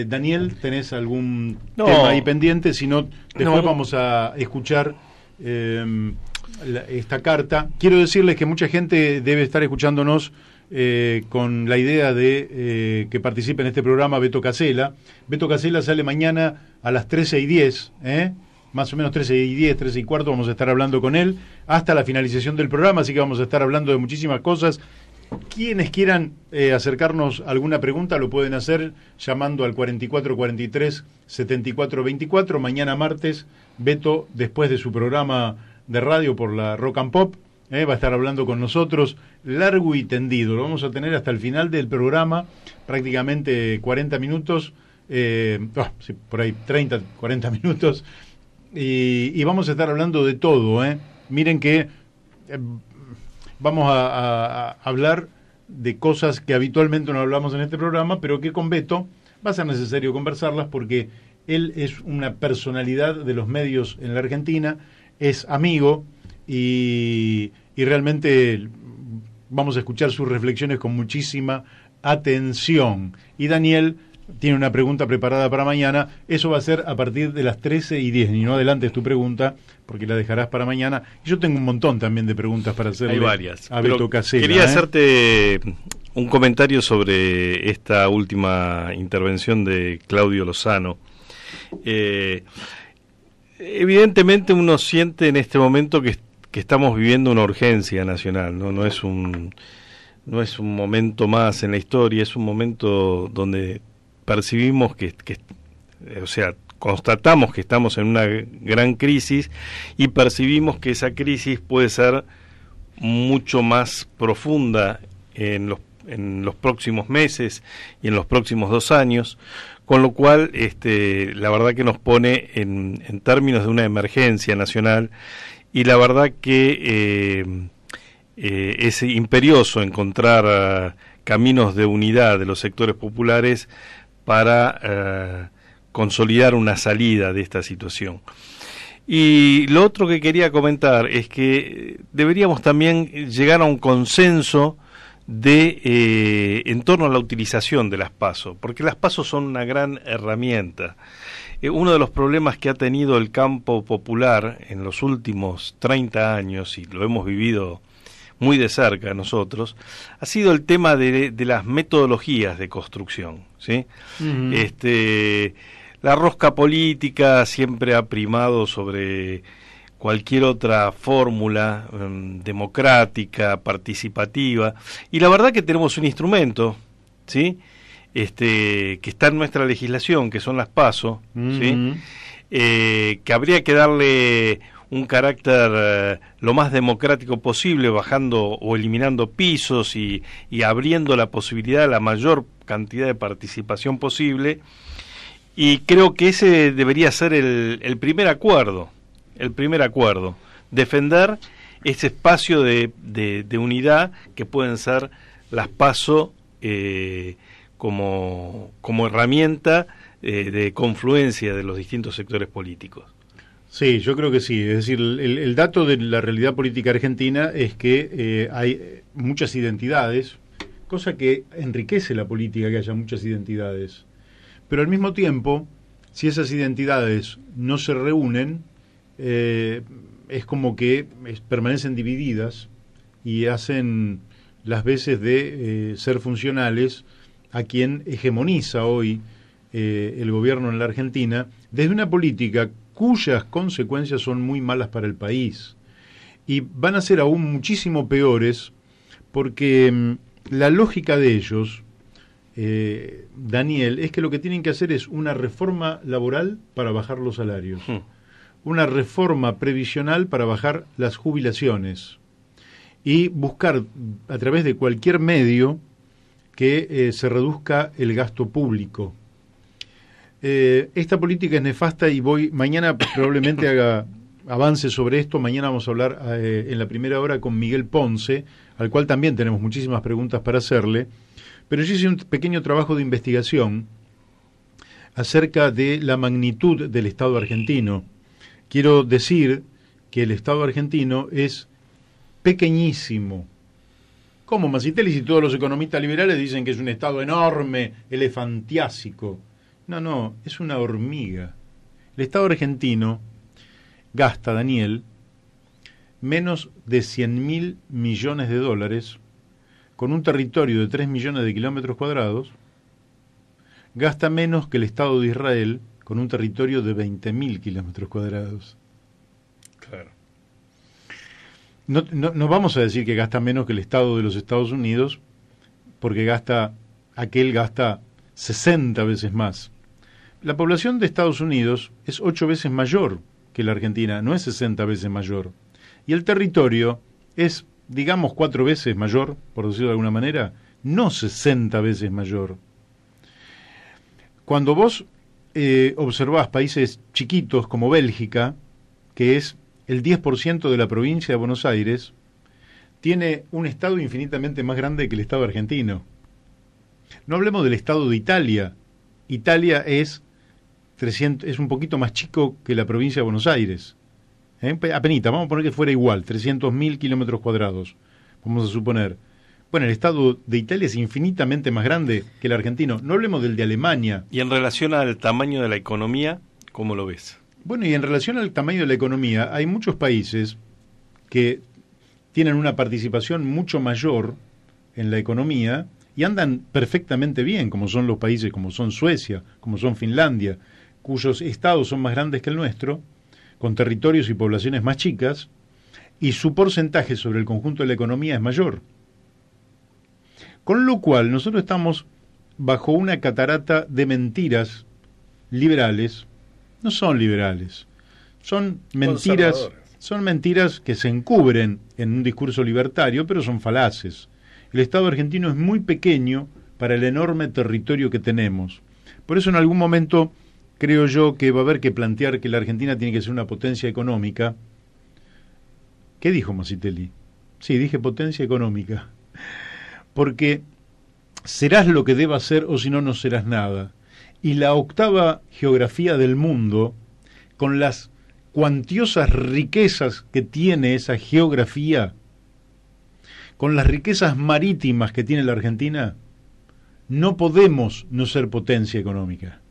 Daniel, ¿tenés algún tema ahí pendiente? Si no, después vamos a escuchar esta carta. Quiero decirles que mucha gente debe estar escuchándonos con la idea de que participe en este programa Beto Casella. Beto Casella sale mañana a las 13:10, más o menos 13:10, 13:15, vamos a estar hablando con él hasta la finalización del programa, así que vamos a estar hablando de muchísimas cosas. Quienes quieran acercarnos a alguna pregunta lo pueden hacer llamando al 4443-7424. Mañana martes, Beto, después de su programa de radio por la Rock and Pop, va a estar hablando con nosotros largo y tendido. Lo vamos a tener hasta el final del programa, prácticamente 40 minutos, sí, por ahí 30, 40 minutos, y vamos a estar hablando de todo. Miren que vamos a hablar de cosas que habitualmente no hablamos en este programa, pero que con Beto va a ser necesario conversarlas porque él es una personalidad de los medios en la Argentina, es amigo y realmente vamos a escuchar sus reflexiones con muchísima atención. Y Daniel tiene una pregunta preparada para mañana. Eso va a ser a partir de las 13:10. Y no adelantes tu pregunta, porque la dejarás para mañana. Y yo tengo un montón también de preguntas para hacerle. Hay varias. A Beto Casella. Quería hacerte un comentario sobre esta última intervención de Claudio Lozano. Evidentemente uno siente en este momento que estamos viviendo una urgencia nacional, ¿no? No es un momento más en la historia, es un momento donde percibimos o sea, constatamos que estamos en una gran crisis y percibimos que esa crisis puede ser mucho más profunda en los próximos meses y en los próximos 2 años, con lo cual la verdad que nos pone en términos de una emergencia nacional, y la verdad que es imperioso encontrar caminos de unidad de los sectores populares para consolidar una salida de esta situación. Y lo otro que quería comentar es que deberíamos también llegar a un consenso en torno a la utilización de las PASO, porque las PASO son una gran herramienta. Uno de los problemas que ha tenido el campo popular en los últimos 30 años, y lo hemos vivido muy de cerca nosotros, ha sido el tema de las metodologías de construcción, ¿sí? Uh-huh. La rosca política siempre ha primado sobre cualquier otra fórmula democrática, participativa, y la verdad que tenemos un instrumento, ¿sí? Que está en nuestra legislación, que son las PASO, uh-huh. ¿Sí? Que habría que darle un carácter lo más democrático posible, bajando o eliminando pisos y abriendo la posibilidad de la mayor cantidad de participación posible, y creo que ese debería ser el primer acuerdo, defender ese espacio de unidad que pueden ser las PASO como herramienta de confluencia de los distintos sectores políticos. Sí, yo creo que sí. Es decir, el dato de la realidad política argentina es que hay muchas identidades, cosa que enriquece la política, que haya muchas identidades. Pero al mismo tiempo, si esas identidades no se reúnen, es como que permanecen divididas y hacen las veces de ser funcionales a quien hegemoniza hoy el gobierno en la Argentina, desde una política cuyas consecuencias son muy malas para el país. Y van a ser aún muchísimo peores porque la lógica de ellos, Daniel, es que lo que tienen que hacer es una reforma laboral para bajar los salarios, una reforma previsional para bajar las jubilaciones y buscar a través de cualquier medio que se reduzca el gasto público. Esta política es nefasta y mañana probablemente haga avance sobre esto. Mañana vamos a hablar en la primera hora con Miguel Ponce, al cual también tenemos muchísimas preguntas para hacerle. Pero yo hice un pequeño trabajo de investigación acerca de la magnitud del Estado argentino. Quiero decir que el Estado argentino es pequeñísimo. ¿Cómo, Masitelis, y todos los economistas liberales dicen que es un Estado enorme, elefantiásico? No, es una hormiga. El Estado argentino gasta, Daniel, menos de 100.000 millones de dólares, con un territorio de 3 millones de kilómetros cuadrados, gasta menos que el Estado de Israel, con un territorio de 20.000 kilómetros cuadrados. Claro. No vamos a decir que gasta menos que el Estado de los Estados Unidos, porque aquel gasta 60 veces más. La población de Estados Unidos es 8 veces mayor que la Argentina, no es 60 veces mayor. Y el territorio es, digamos, 4 veces mayor, por decirlo de alguna manera, no 60 veces mayor. Cuando vos observás países chiquitos como Bélgica, que es el 10% de la provincia de Buenos Aires, tiene un Estado infinitamente más grande que el Estado argentino. No hablemos del Estado de Italia. Italia es un poquito más chico que la provincia de Buenos Aires. Apenita, vamos a poner que fuera igual, 300.000 kilómetros cuadrados, vamos a suponer. Bueno, el Estado de Italia es infinitamente más grande que el argentino. No hablemos del de Alemania. Y en relación al tamaño de la economía, ¿cómo lo ves? Bueno, y en relación al tamaño de la economía, hay muchos países que tienen una participación mucho mayor en la economía y andan perfectamente bien, como son los países como son Suecia, como son Finlandia, cuyos estados son más grandes que el nuestro, con territorios y poblaciones más chicas, y su porcentaje sobre el conjunto de la economía es mayor. Con lo cual, nosotros estamos bajo una catarata de mentiras liberales. No son liberales, son mentiras que se encubren en un discurso libertario, pero son falaces. El Estado argentino es muy pequeño para el enorme territorio que tenemos. Por eso en algún momento creo yo que va a haber que plantear que la Argentina tiene que ser una potencia económica. ¿Qué dijo Masitelli? Sí, dije potencia económica. Porque serás lo que debas ser o si no, no serás nada. Y la octava geografía del mundo, con las cuantiosas riquezas que tiene esa geografía, con las riquezas marítimas que tiene la Argentina, no podemos no ser potencia económica.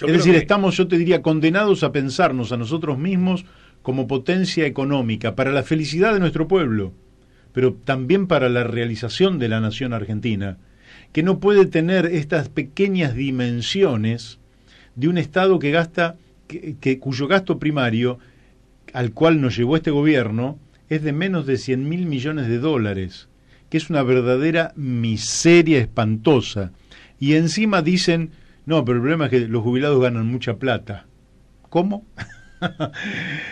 Es decir, estamos, yo te diría, condenados a pensarnos a nosotros mismos como potencia económica, para la felicidad de nuestro pueblo, pero también para la realización de la nación argentina, que no puede tener estas pequeñas dimensiones de un Estado que gasta, cuyo gasto primario, al cual nos llevó este gobierno, es de menos de 100.000 millones de dólares, que es una verdadera miseria espantosa. Y encima dicen, no, pero el problema es que los jubilados ganan mucha plata. ¿Cómo?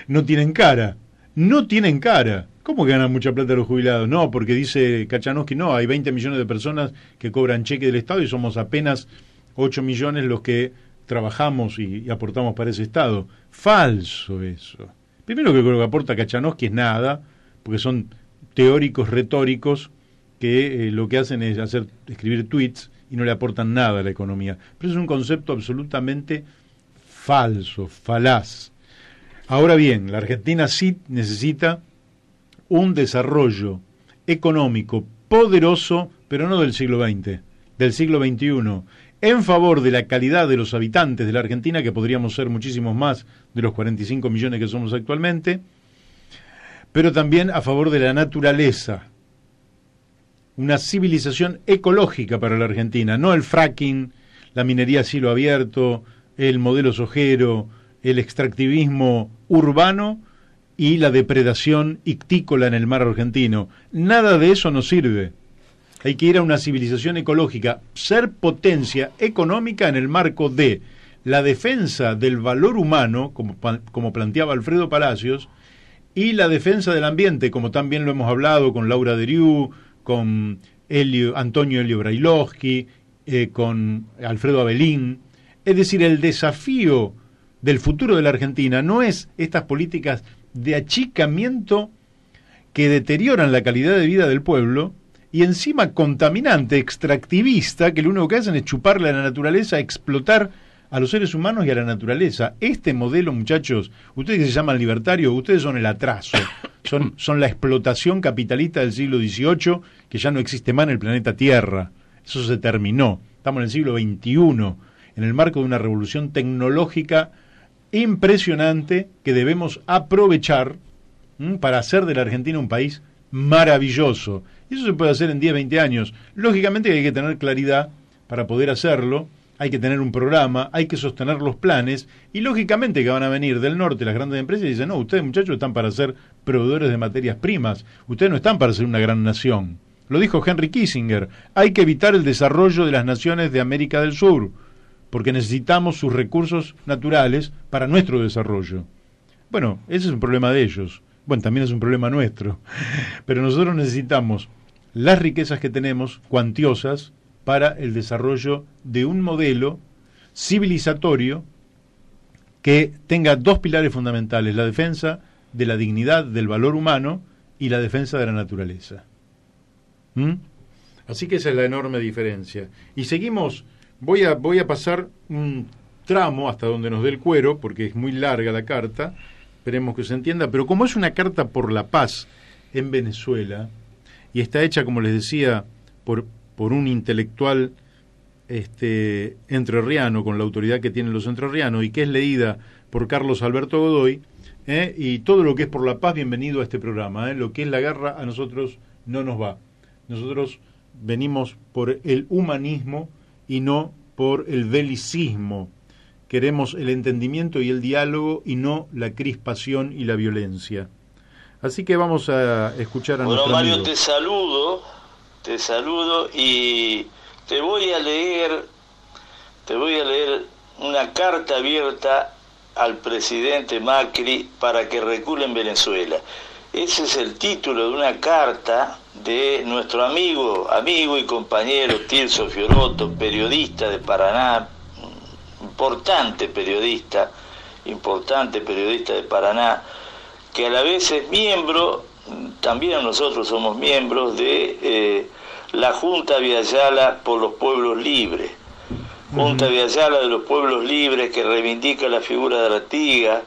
No tienen cara. No tienen cara. ¿Cómo que ganan mucha plata los jubilados? No, porque dice Kachanowski, no, hay 20 millones de personas que cobran cheque del Estado y somos apenas 8 millones los que trabajamos y aportamos para ese Estado. Falso eso. Primero que lo que aporta Kachanowski es nada, porque son teóricos retóricos que lo que hacen es escribir tweets y no le aportan nada a la economía. Pero es un concepto absolutamente falso, falaz. Ahora bien, la Argentina sí necesita un desarrollo económico poderoso, pero no del siglo XX, del siglo XXI, en favor de la calidad de los habitantes de la Argentina, que podríamos ser muchísimos más de los 45 millones que somos actualmente, pero también a favor de la naturaleza. Una civilización ecológica para la Argentina, no el fracking, la minería a cielo abierto, el modelo sojero, el extractivismo urbano y la depredación ictícola en el mar argentino. Nada de eso nos sirve. Hay que ir a una civilización ecológica, ser potencia económica en el marco de la defensa del valor humano, como planteaba Alfredo Palacios, y la defensa del ambiente, como también lo hemos hablado con Laura Deriu, con Antonio Elio Brailovsky, con Alfredo Abelín. Es decir, el desafío del futuro de la Argentina no es estas políticas de achicamiento que deterioran la calidad de vida del pueblo y encima contaminante, extractivista, que lo único que hacen es chuparle a la naturaleza, explotar a los seres humanos y a la naturaleza. Este modelo, muchachos, ustedes que se llaman libertarios, ustedes son el atraso, son la explotación capitalista del siglo XVIII, que ya no existe más en el planeta Tierra. Eso se terminó. Estamos en el siglo XXI, en el marco de una revolución tecnológica impresionante que debemos aprovechar para hacer de la Argentina un país maravilloso. Y eso se puede hacer en 10, 20 años. Lógicamente hay que tener claridad para poder hacerlo, hay que tener un programa, hay que sostener los planes, y lógicamente que van a venir del norte las grandes empresas y dicen, no, ustedes muchachos están para ser proveedores de materias primas, ustedes no están para ser una gran nación. Lo dijo Henry Kissinger, hay que evitar el desarrollo de las naciones de América del Sur, porque necesitamos sus recursos naturales para nuestro desarrollo. Bueno, ese es un problema de ellos. Bueno, también es un problema nuestro. Pero nosotros necesitamos las riquezas que tenemos, cuantiosas, para el desarrollo de un modelo civilizatorio que tenga dos pilares fundamentales: la defensa de la dignidad, del valor humano, y la defensa de la naturaleza. Así que esa es la enorme diferencia. Y seguimos, voy a pasar un tramo hasta donde nos dé el cuero, porque es muy larga la carta, esperemos que se entienda, pero como es una carta por la paz en Venezuela, y está hecha, como les decía, por un intelectual entrerriano, con la autoridad que tienen los entrerrianos, y que es leída por Carlos Alberto Godoy, y todo lo que es por la paz, bienvenido a este programa. Lo que es la guerra a nosotros no nos va. Nosotros venimos por el humanismo y no por el belicismo. Queremos el entendimiento y el diálogo y no la crispación y la violencia. Así que vamos a escuchar a nuestro Mario, amigo. Te saludo y te voy a leer una carta abierta al presidente Macri para que recule en Venezuela. Ese es el título de una carta de nuestro amigo y compañero Tirso Fiorotto, periodista de Paraná, importante periodista de Paraná, que a la vez es miembro, también nosotros somos miembros de la Junta Viayala por los Pueblos Libres. Junta Viayala de los Pueblos Libres, que reivindica la figura de Artigas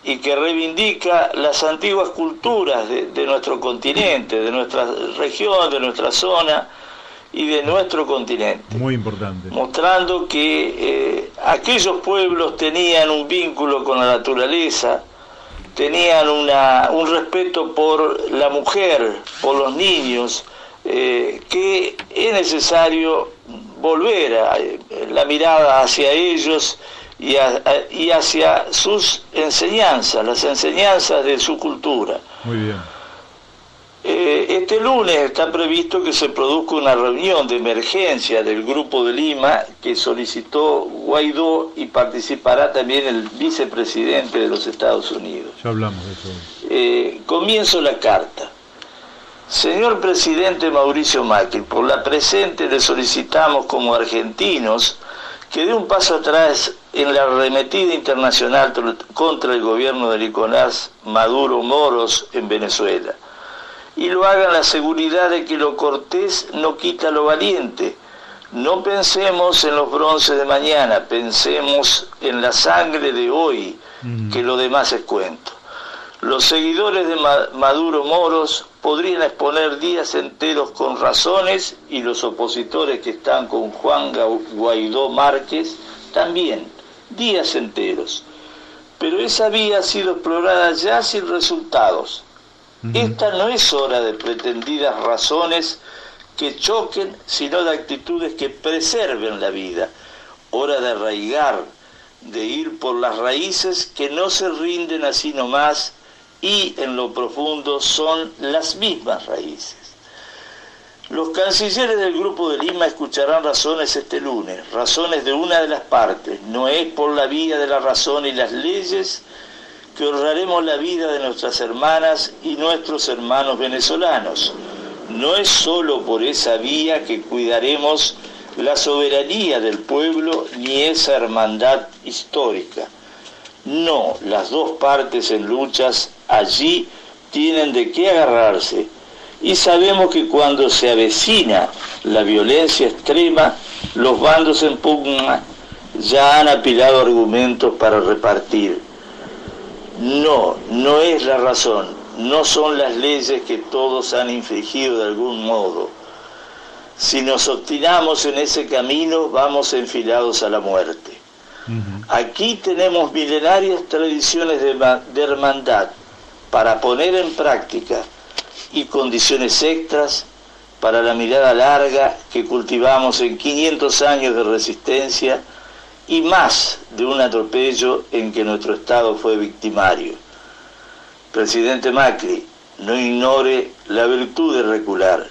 y que reivindica las antiguas culturas de nuestro continente, de nuestra región, de nuestra zona y de nuestro continente. Muy importante. Mostrando que aquellos pueblos tenían un vínculo con la naturaleza, tenían un respeto por la mujer, por los niños, que es necesario volver la mirada hacia ellos y hacia sus enseñanzas, las enseñanzas de su cultura. Muy bien. Este lunes está previsto que se produzca una reunión de emergencia del Grupo de Lima que solicitó Guaidó, y participará también el vicepresidente de los Estados Unidos. Ya hablamos de eso. Comienzo la carta. Señor presidente Mauricio Macri, por la presente le solicitamos como argentinos que dé un paso atrás en la arremetida internacional contra el gobierno de Nicolás Maduro Moros en Venezuela, y lo haga en la seguridad de que lo cortés no quita lo valiente. No pensemos en los bronces de mañana, pensemos en la sangre de hoy, que lo demás es cuento. Los seguidores de Maduro Moros podrían exponer días enteros con razones, y los opositores que están con Juan Guaidó Márquez también, días enteros. Pero esa vía ha sido explorada ya sin resultados. Esta no es hora de pretendidas razones que choquen, sino de actitudes que preserven la vida. Hora de arraigar, de ir por las raíces que no se rinden así nomás y en lo profundo son las mismas raíces. Los cancilleres del Grupo de Lima escucharán razones este lunes, razones de una de las partes. No es por la vía de la razón y las leyes que honraremos la vida de nuestras hermanas y nuestros hermanos venezolanos. No es solo por esa vía que cuidaremos la soberanía del pueblo ni esa hermandad histórica. No, las dos partes en luchas allí tienen de qué agarrarse. Y sabemos que cuando se avecina la violencia extrema, los bandos en pugna ya han apilado argumentos para repartir. No, no es la razón, no son las leyes que todos han infringido de algún modo. Si nos obstinamos en ese camino, vamos enfilados a la muerte. Aquí tenemos milenarias tradiciones de hermandad para poner en práctica y condiciones extras para la mirada larga que cultivamos en 500 años de resistencia y más de un atropello en que nuestro Estado fue victimario. Presidente Macri, no ignore la virtud de recular.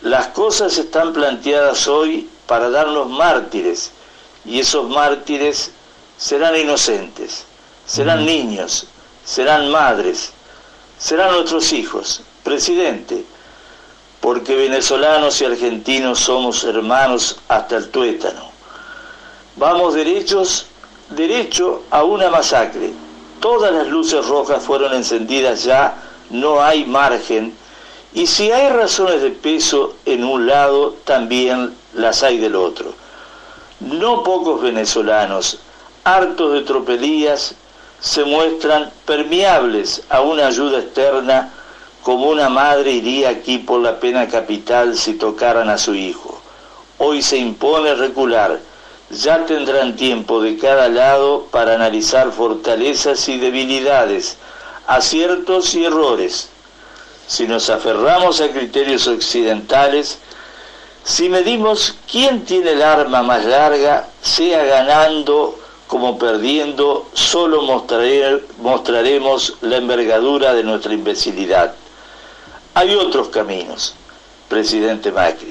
Las cosas están planteadas hoy para darnos mártires, y esos mártires serán inocentes, serán niños, serán madres, serán nuestros hijos. Presidente, porque venezolanos y argentinos somos hermanos hasta el tuétano. Vamos derecho a una masacre. Todas las luces rojas fueron encendidas ya, no hay margen, y si hay razones de peso en un lado, también las hay del otro. No pocos venezolanos, hartos de tropelías, se muestran permeables a una ayuda externa, como una madre iría aquí por la pena capital si tocaran a su hijo. Hoy se impone recular. Ya tendrán tiempo de cada lado para analizar fortalezas y debilidades, aciertos y errores. Si nos aferramos a criterios occidentales, si medimos quién tiene el arma más sea ganando como perdiendo, solo mostraremos la envergadura de nuestra imbecilidad. Hay otros caminos, presidente Macri,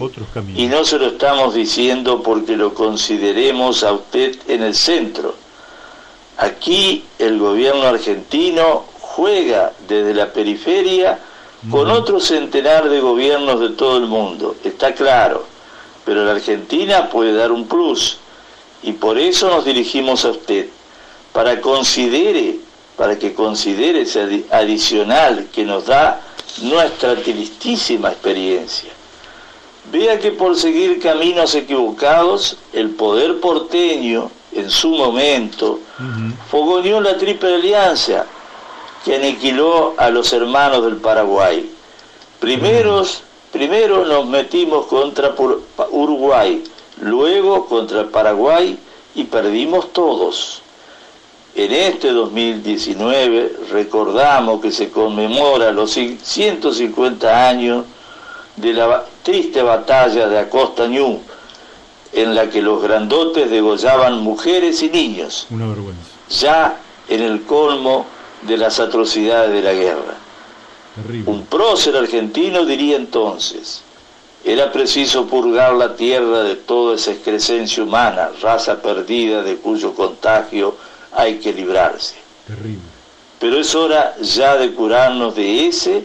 y no se lo estamos diciendo porque lo consideremos a usted en el centro. Aquí el gobierno argentino juega desde la periferia con otro centenar de gobiernos de todo el mundo, está claro, pero la Argentina puede dar un plus, y por eso nos dirigimos a usted, para que considere ese adicional que nos da nuestra tristísima experiencia. Vea que por seguir caminos equivocados, el poder porteño, en su momento, fogoneó la Triple Alianza, que aniquiló a los hermanos del Paraguay. Primero nos metimos contra Uruguay, luego contra el Paraguay y perdimos todos. En este 2019 recordamos que se conmemora los 150 años de la triste batalla de Acosta Ñu, en la que los grandotes degollaban mujeres y niños. Una vergüenza. Ya en el colmo de las atrocidades de la guerra. Terrible. Un prócer argentino diría entonces: era preciso purgar la tierra de toda esa excrescencia humana, raza perdida de cuyo contagio hay que librarse. Terrible. Pero es hora ya de curarnos de ese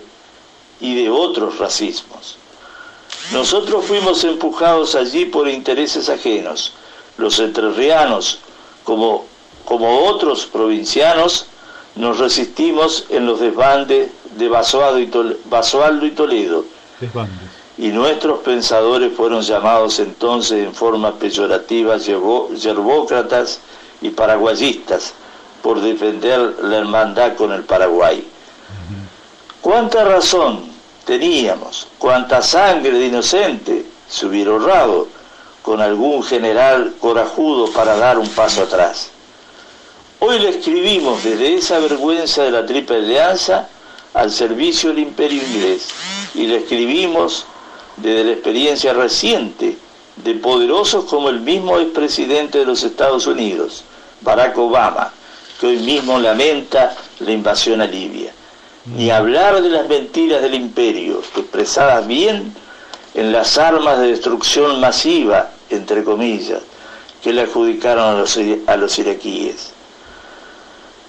y de otros racismos. Nosotros fuimos empujados allí por intereses ajenos. Los entrerrianos, como otros provincianos, nos resistimos en los desbandes de Basualdo y Toledo. Desbandes. Y nuestros pensadores fueron llamados entonces en forma peyorativa yerbócratas y paraguayistas por defender la hermandad con el Paraguay. ¿Cuánta razón teníamos? ¿Cuánta sangre de inocente se hubiera ahorrado con algún general corajudo para dar un paso atrás? Hoy le escribimos desde esa vergüenza de la Triple Alianza al servicio del imperio inglés, y le escribimos desde la experiencia reciente de poderosos como el mismo expresidente de los Estados Unidos, Barack Obama, que hoy mismo lamenta la invasión a Libia. Ni hablar de las mentiras del imperio, expresadas bien en las armas de destrucción masiva, entre comillas, que le adjudicaron a los iraquíes.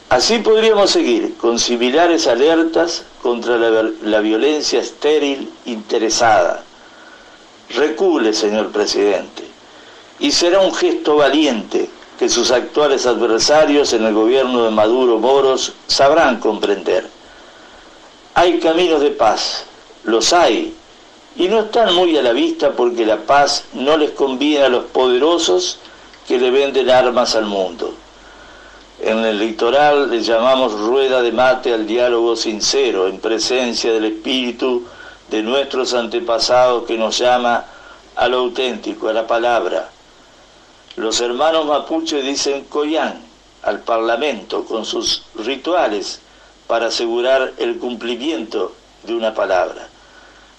Así podríamos seguir con similares alertas contra la violencia estéril interesada. Recule, señor presidente, y será un gesto valiente que sus actuales adversarios en el gobierno de Maduro Moros sabrán comprender. Hay caminos de paz, los hay, y no están muy a la vista porque la paz no les conviene a los poderosos que le venden armas al mundo. En el litoral le llamamos rueda de mate al diálogo sincero, en presencia del espíritu de nuestros antepasados que nos llama a lo auténtico, a la palabra. Los hermanos mapuche dicen Coyán al Parlamento con sus rituales para asegurar el cumplimiento de una palabra.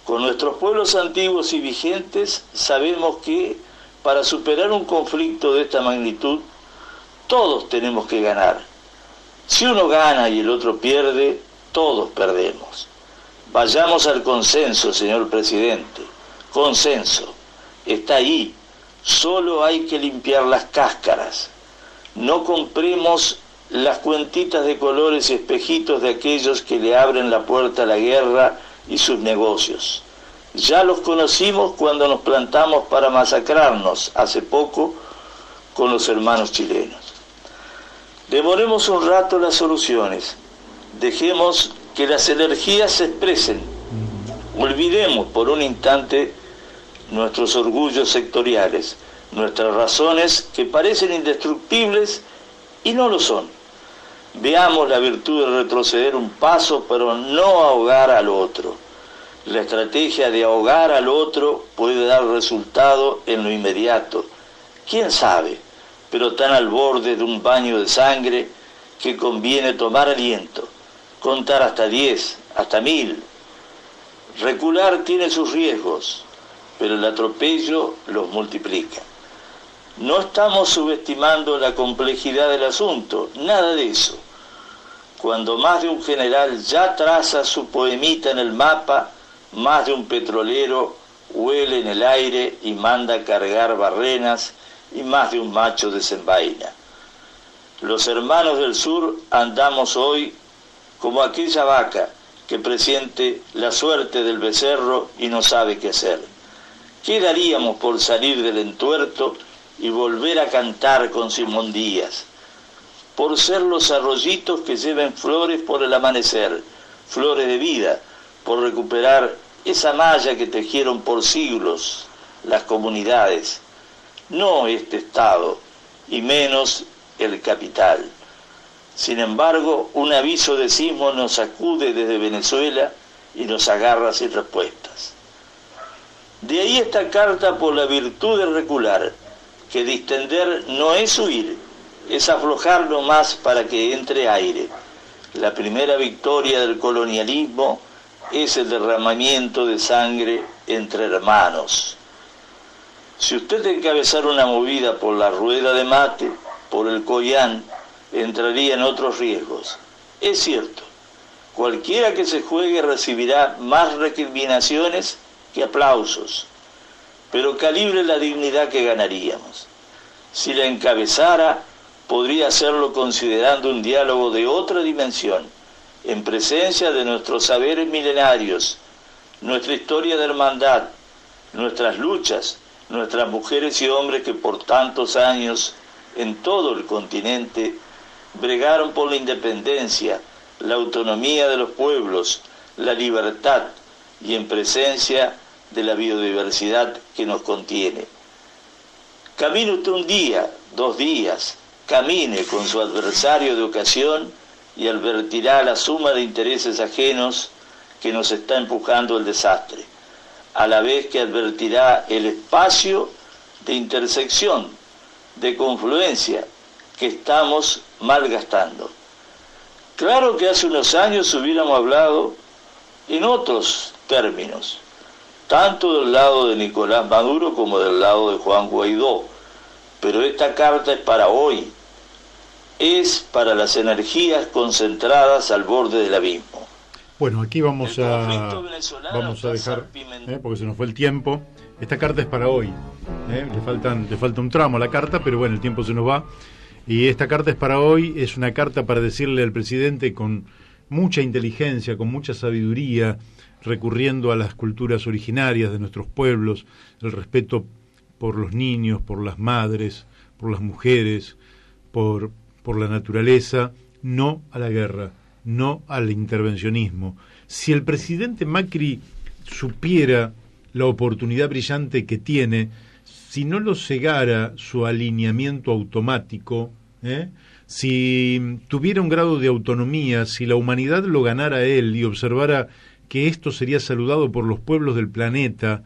Con nuestros pueblos antiguos y vigentes sabemos que para superar un conflicto de esta magnitud, todos tenemos que ganar. Si uno gana y el otro pierde, todos perdemos. Vayamos al consenso, señor presidente. Consenso. Está ahí. Solo hay que limpiar las cáscaras. No compremos las cuentitas de colores y espejitos de aquellos que le abren la puerta a la guerra y sus negocios. Ya los conocimos cuando nos plantamos para masacrarnos hace poco con los hermanos chilenos. Demoremos un rato las soluciones. Dejemos que las energías se expresen. Olvidemos por un instante nuestros orgullos sectoriales, nuestras razones que parecen indestructibles y no lo son. Veamos la virtud de retroceder un paso, pero no ahogar al otro. La estrategia de ahogar al otro puede dar resultado en lo inmediato. ¿Quién sabe? Pero tan al borde de un baño de sangre que conviene tomar aliento, contar hasta 10, hasta 1000. Recular tiene sus riesgos, pero el atropello los multiplica. No estamos subestimando la complejidad del asunto, nada de eso. Cuando más de un general ya traza su poemita en el mapa, más de un petrolero huele en el aire y manda cargar barrenas, y más de un macho desenvaina. Los hermanos del sur andamos hoy como aquella vaca que presiente la suerte del becerro y no sabe qué hacer. ¿Qué daríamos por salir del entuerto y volver a cantar con Simón Díaz? Por ser los arroyitos que lleven flores por el amanecer, flores de vida, por recuperar esa malla que tejieron por siglos las comunidades, no este Estado, y menos el capital. Sin embargo, un aviso de sismo nos sacude desde Venezuela y nos agarra sin respuestas. De ahí esta carta por la virtud de recular, que distender no es huir, es aflojar nomás para que entre aire. La primera victoria del colonialismo es el derramamiento de sangre entre hermanos. Si usted encabezara una movida por la rueda de mate, por el Coyán, entraría en otros riesgos. Es cierto, cualquiera que se juegue recibirá más recriminaciones que aplausos, pero calibre la dignidad que ganaríamos. Si la encabezara, podría hacerlo considerando un diálogo de otra dimensión, en presencia de nuestros saberes milenarios, nuestra historia de hermandad, nuestras luchas, nuestras mujeres y hombres que por tantos años en todo el continente bregaron por la independencia, la autonomía de los pueblos, la libertad y en presencia de la biodiversidad que nos contiene. Camine usted un día, 2 días, camine con su adversario de ocasión y advertirá la suma de intereses ajenos que nos está empujando el desastre, a la vez que advertirá el espacio de intersección, de confluencia que estamos malgastando. Claro que hace unos años hubiéramos hablado en otros términos, tanto del lado de Nicolás Maduro como del lado de Juan Guaidó, pero esta carta es para hoy, es para las energías concentradas al borde del abismo. Bueno, aquí vamos a dejar, porque se nos fue el tiempo. Esta carta es para hoy. Le falta un tramo a la carta, pero bueno, el tiempo se nos va. Y esta carta es para hoy, es una carta para decirle al presidente con mucha inteligencia, con mucha sabiduría, recurriendo a las culturas originarias de nuestros pueblos, el respeto por los niños, por las madres, por las mujeres, por la naturaleza, no a la guerra, no al intervencionismo. Si el presidente Macri supiera la oportunidad brillante que tiene, si no lo cegara su alineamiento automático, si tuviera un grado de autonomía, si la humanidad lo ganara a él y observara que esto sería saludado por los pueblos del planeta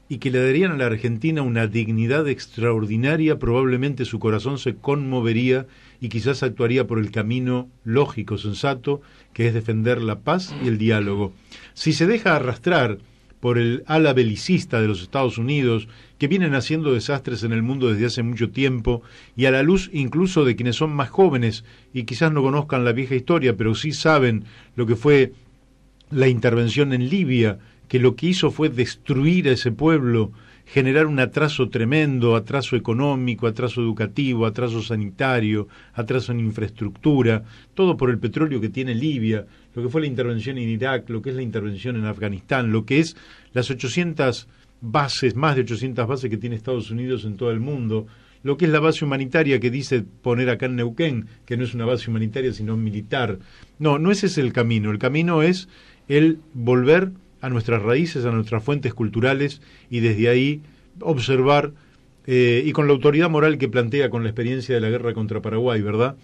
y que le darían a la Argentina una dignidad extraordinaria, probablemente su corazón se conmovería y quizás actuaría por el camino lógico, sensato, que es defender la paz y el diálogo. Si se deja arrastrar por el ala belicista de los Estados Unidos, que vienen haciendo desastres en el mundo desde hace mucho tiempo, y a la luz incluso de quienes son más jóvenes y quizás no conozcan la vieja historia, pero sí saben lo que fue la intervención en Libia, que lo que hizo fue destruir a ese pueblo, generar un atraso tremendo, atraso económico, atraso educativo, atraso sanitario, atraso en infraestructura, todo por el petróleo que tiene Libia, lo que fue la intervención en Irak, lo que es la intervención en Afganistán, lo que es las 800 bases, más de 800 bases que tiene Estados Unidos en todo el mundo, lo que es la base humanitaria que dice poner acá en Neuquén, que no es una base humanitaria sino militar. No ese es el camino es el volver a nuestras raíces, a nuestras fuentes culturales y desde ahí observar, y con la autoridad moral que plantea con la experiencia de la guerra contra Paraguay, ¿verdad?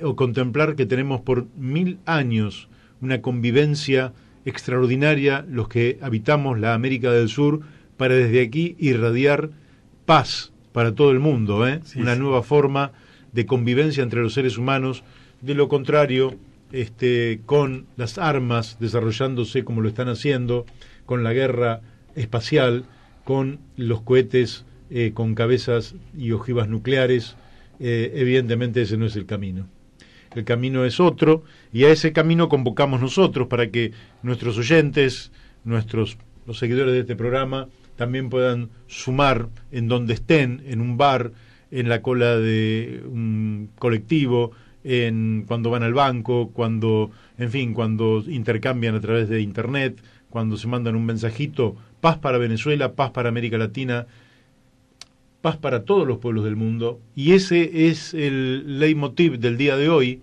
O contemplar que tenemos por 1000 años una convivencia extraordinaria los que habitamos la América del Sur para desde aquí irradiar paz para todo el mundo, una nueva forma de convivencia entre los seres humanos. De lo contrario, con las armas desarrollándose como lo están haciendo, con la guerra espacial, con los cohetes con cabezas y ojivas nucleares, evidentemente ese no es el camino. El camino es otro, y a ese camino convocamos nosotros para que nuestros oyentes, los seguidores de este programa, también puedan sumar en donde estén, en un bar, en la cola de un colectivo, cuando van al banco, cuando intercambian a través de internet, cuando se mandan un mensajito: paz para Venezuela, paz para América Latina, paz para todos los pueblos del mundo. Y ese es el leitmotiv del día de hoy,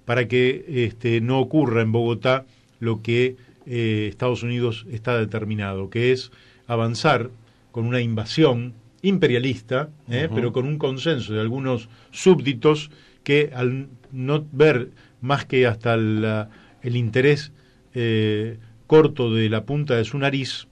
para que no ocurra en Bogotá lo que Estados Unidos está determinado, que es avanzar con una invasión imperialista, pero con un consenso de algunos súbditos que, al no ver más que hasta el interés corto de la punta de su nariz,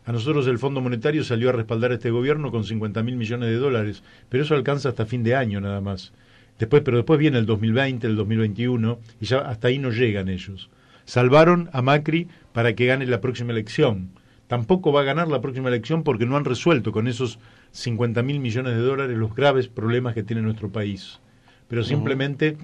a nosotros el Fondo Monetario salió a respaldar a este gobierno con 50.000 millones de dólares, pero eso alcanza hasta fin de año nada más. Pero después viene el 2020, el 2021, y ya hasta ahí no llegan ellos. Salvaron a Macri para que gane la próxima elección. Tampoco va a ganar la próxima elección porque no han resuelto con esos 50.000 millones de dólares los graves problemas que tiene nuestro país. Pero simplemente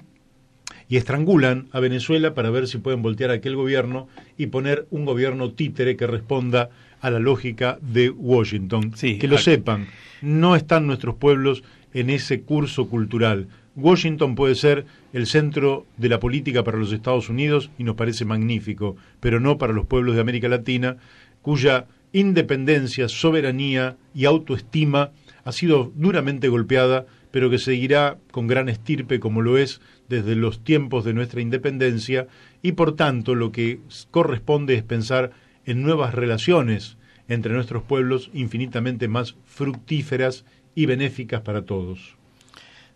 y estrangulan a Venezuela para ver si pueden voltear a aquel gobierno y poner un gobierno títere que responda a la lógica de Washington. Sí, que lo sepan, no están nuestros pueblos en ese curso cultural. Washington puede ser el centro de la política para los Estados Unidos y nos parece magnífico, pero no para los pueblos de América Latina, cuya independencia, soberanía y autoestima ha sido duramente golpeada, pero que seguirá con gran estirpe como lo es desde los tiempos de nuestra independencia, y por tanto lo que corresponde es pensar en nuevas relaciones entre nuestros pueblos infinitamente más fructíferas y benéficas para todos.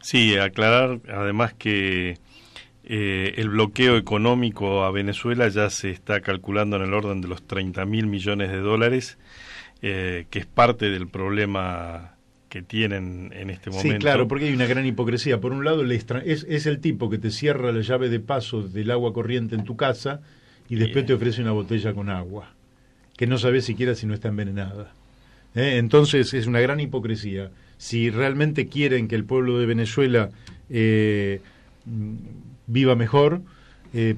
Sí, aclarar además que el bloqueo económico a Venezuela ya se está calculando en el orden de los 30.000 millones de dólares, que es parte del problema que tienen en este momento. Sí, claro, porque hay una gran hipocresía. Por un lado, es el tipo que te cierra la llave de paso del agua corriente en tu casa y después te ofrece una botella con agua, que no sabes siquiera si no está envenenada. Entonces es una gran hipocresía. Si realmente quieren que el pueblo de Venezuela viva mejor,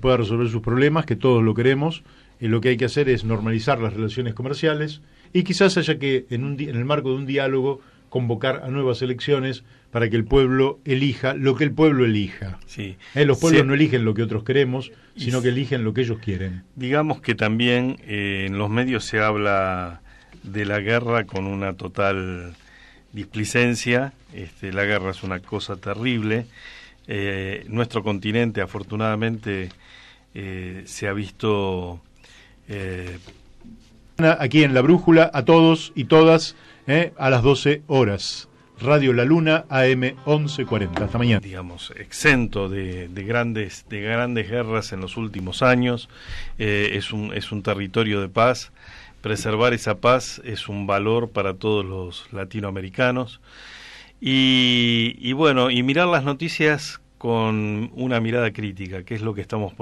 pueda resolver sus problemas, que todos lo queremos, lo que hay que hacer es normalizar las relaciones comerciales y quizás haya que, en el marco de un diálogo, convocar a nuevas elecciones para que el pueblo elija lo que el pueblo elija. Sí. Los pueblos no eligen lo que otros queremos, sino que eligen lo que ellos quieren. Digamos que también en los medios se habla de la guerra con una total displicencia. La guerra es una cosa terrible. Nuestro continente, afortunadamente, se ha visto... Aquí en La Brújula, a todos y todas, a las 12 horas. Radio La Luna, AM 1140. Hasta mañana. Digamos, exento de grandes guerras en los últimos años. Es un territorio de paz. Preservar esa paz es un valor para todos los latinoamericanos. Y bueno, y mirar las noticias con una mirada crítica, que es lo que estamos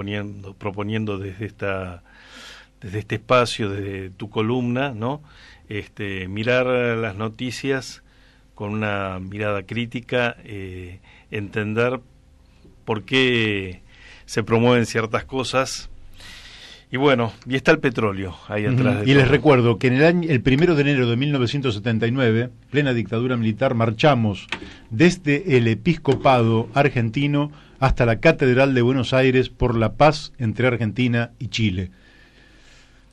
proponiendo desde este espacio, desde tu columna, ¿no? Mirar las noticias con una mirada crítica, entender por qué se promueven ciertas cosas. Y bueno, y está el petróleo ahí atrás. Y les recuerdo que el 1 de enero de 1979, plena dictadura militar, marchamos desde el episcopado argentino hasta la Catedral de Buenos Aires por la paz entre Argentina y Chile.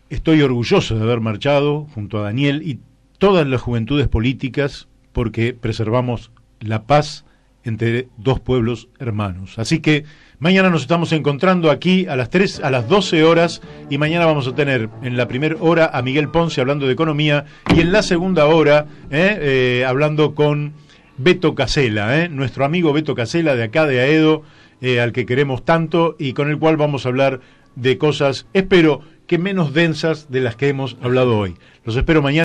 Estoy orgulloso de haber marchado junto a Daniel y todas las juventudes políticas porque preservamos la paz entre dos pueblos hermanos. Así que mañana nos estamos encontrando aquí a las 12 horas y mañana vamos a tener en la primera hora a Miguel Ponce hablando de economía y en la segunda hora hablando con Beto Casella, nuestro amigo Beto Casella de acá de Aedo, al que queremos tanto y con el cual vamos a hablar de cosas, espero que menos densas de las que hemos hablado hoy. Los espero mañana.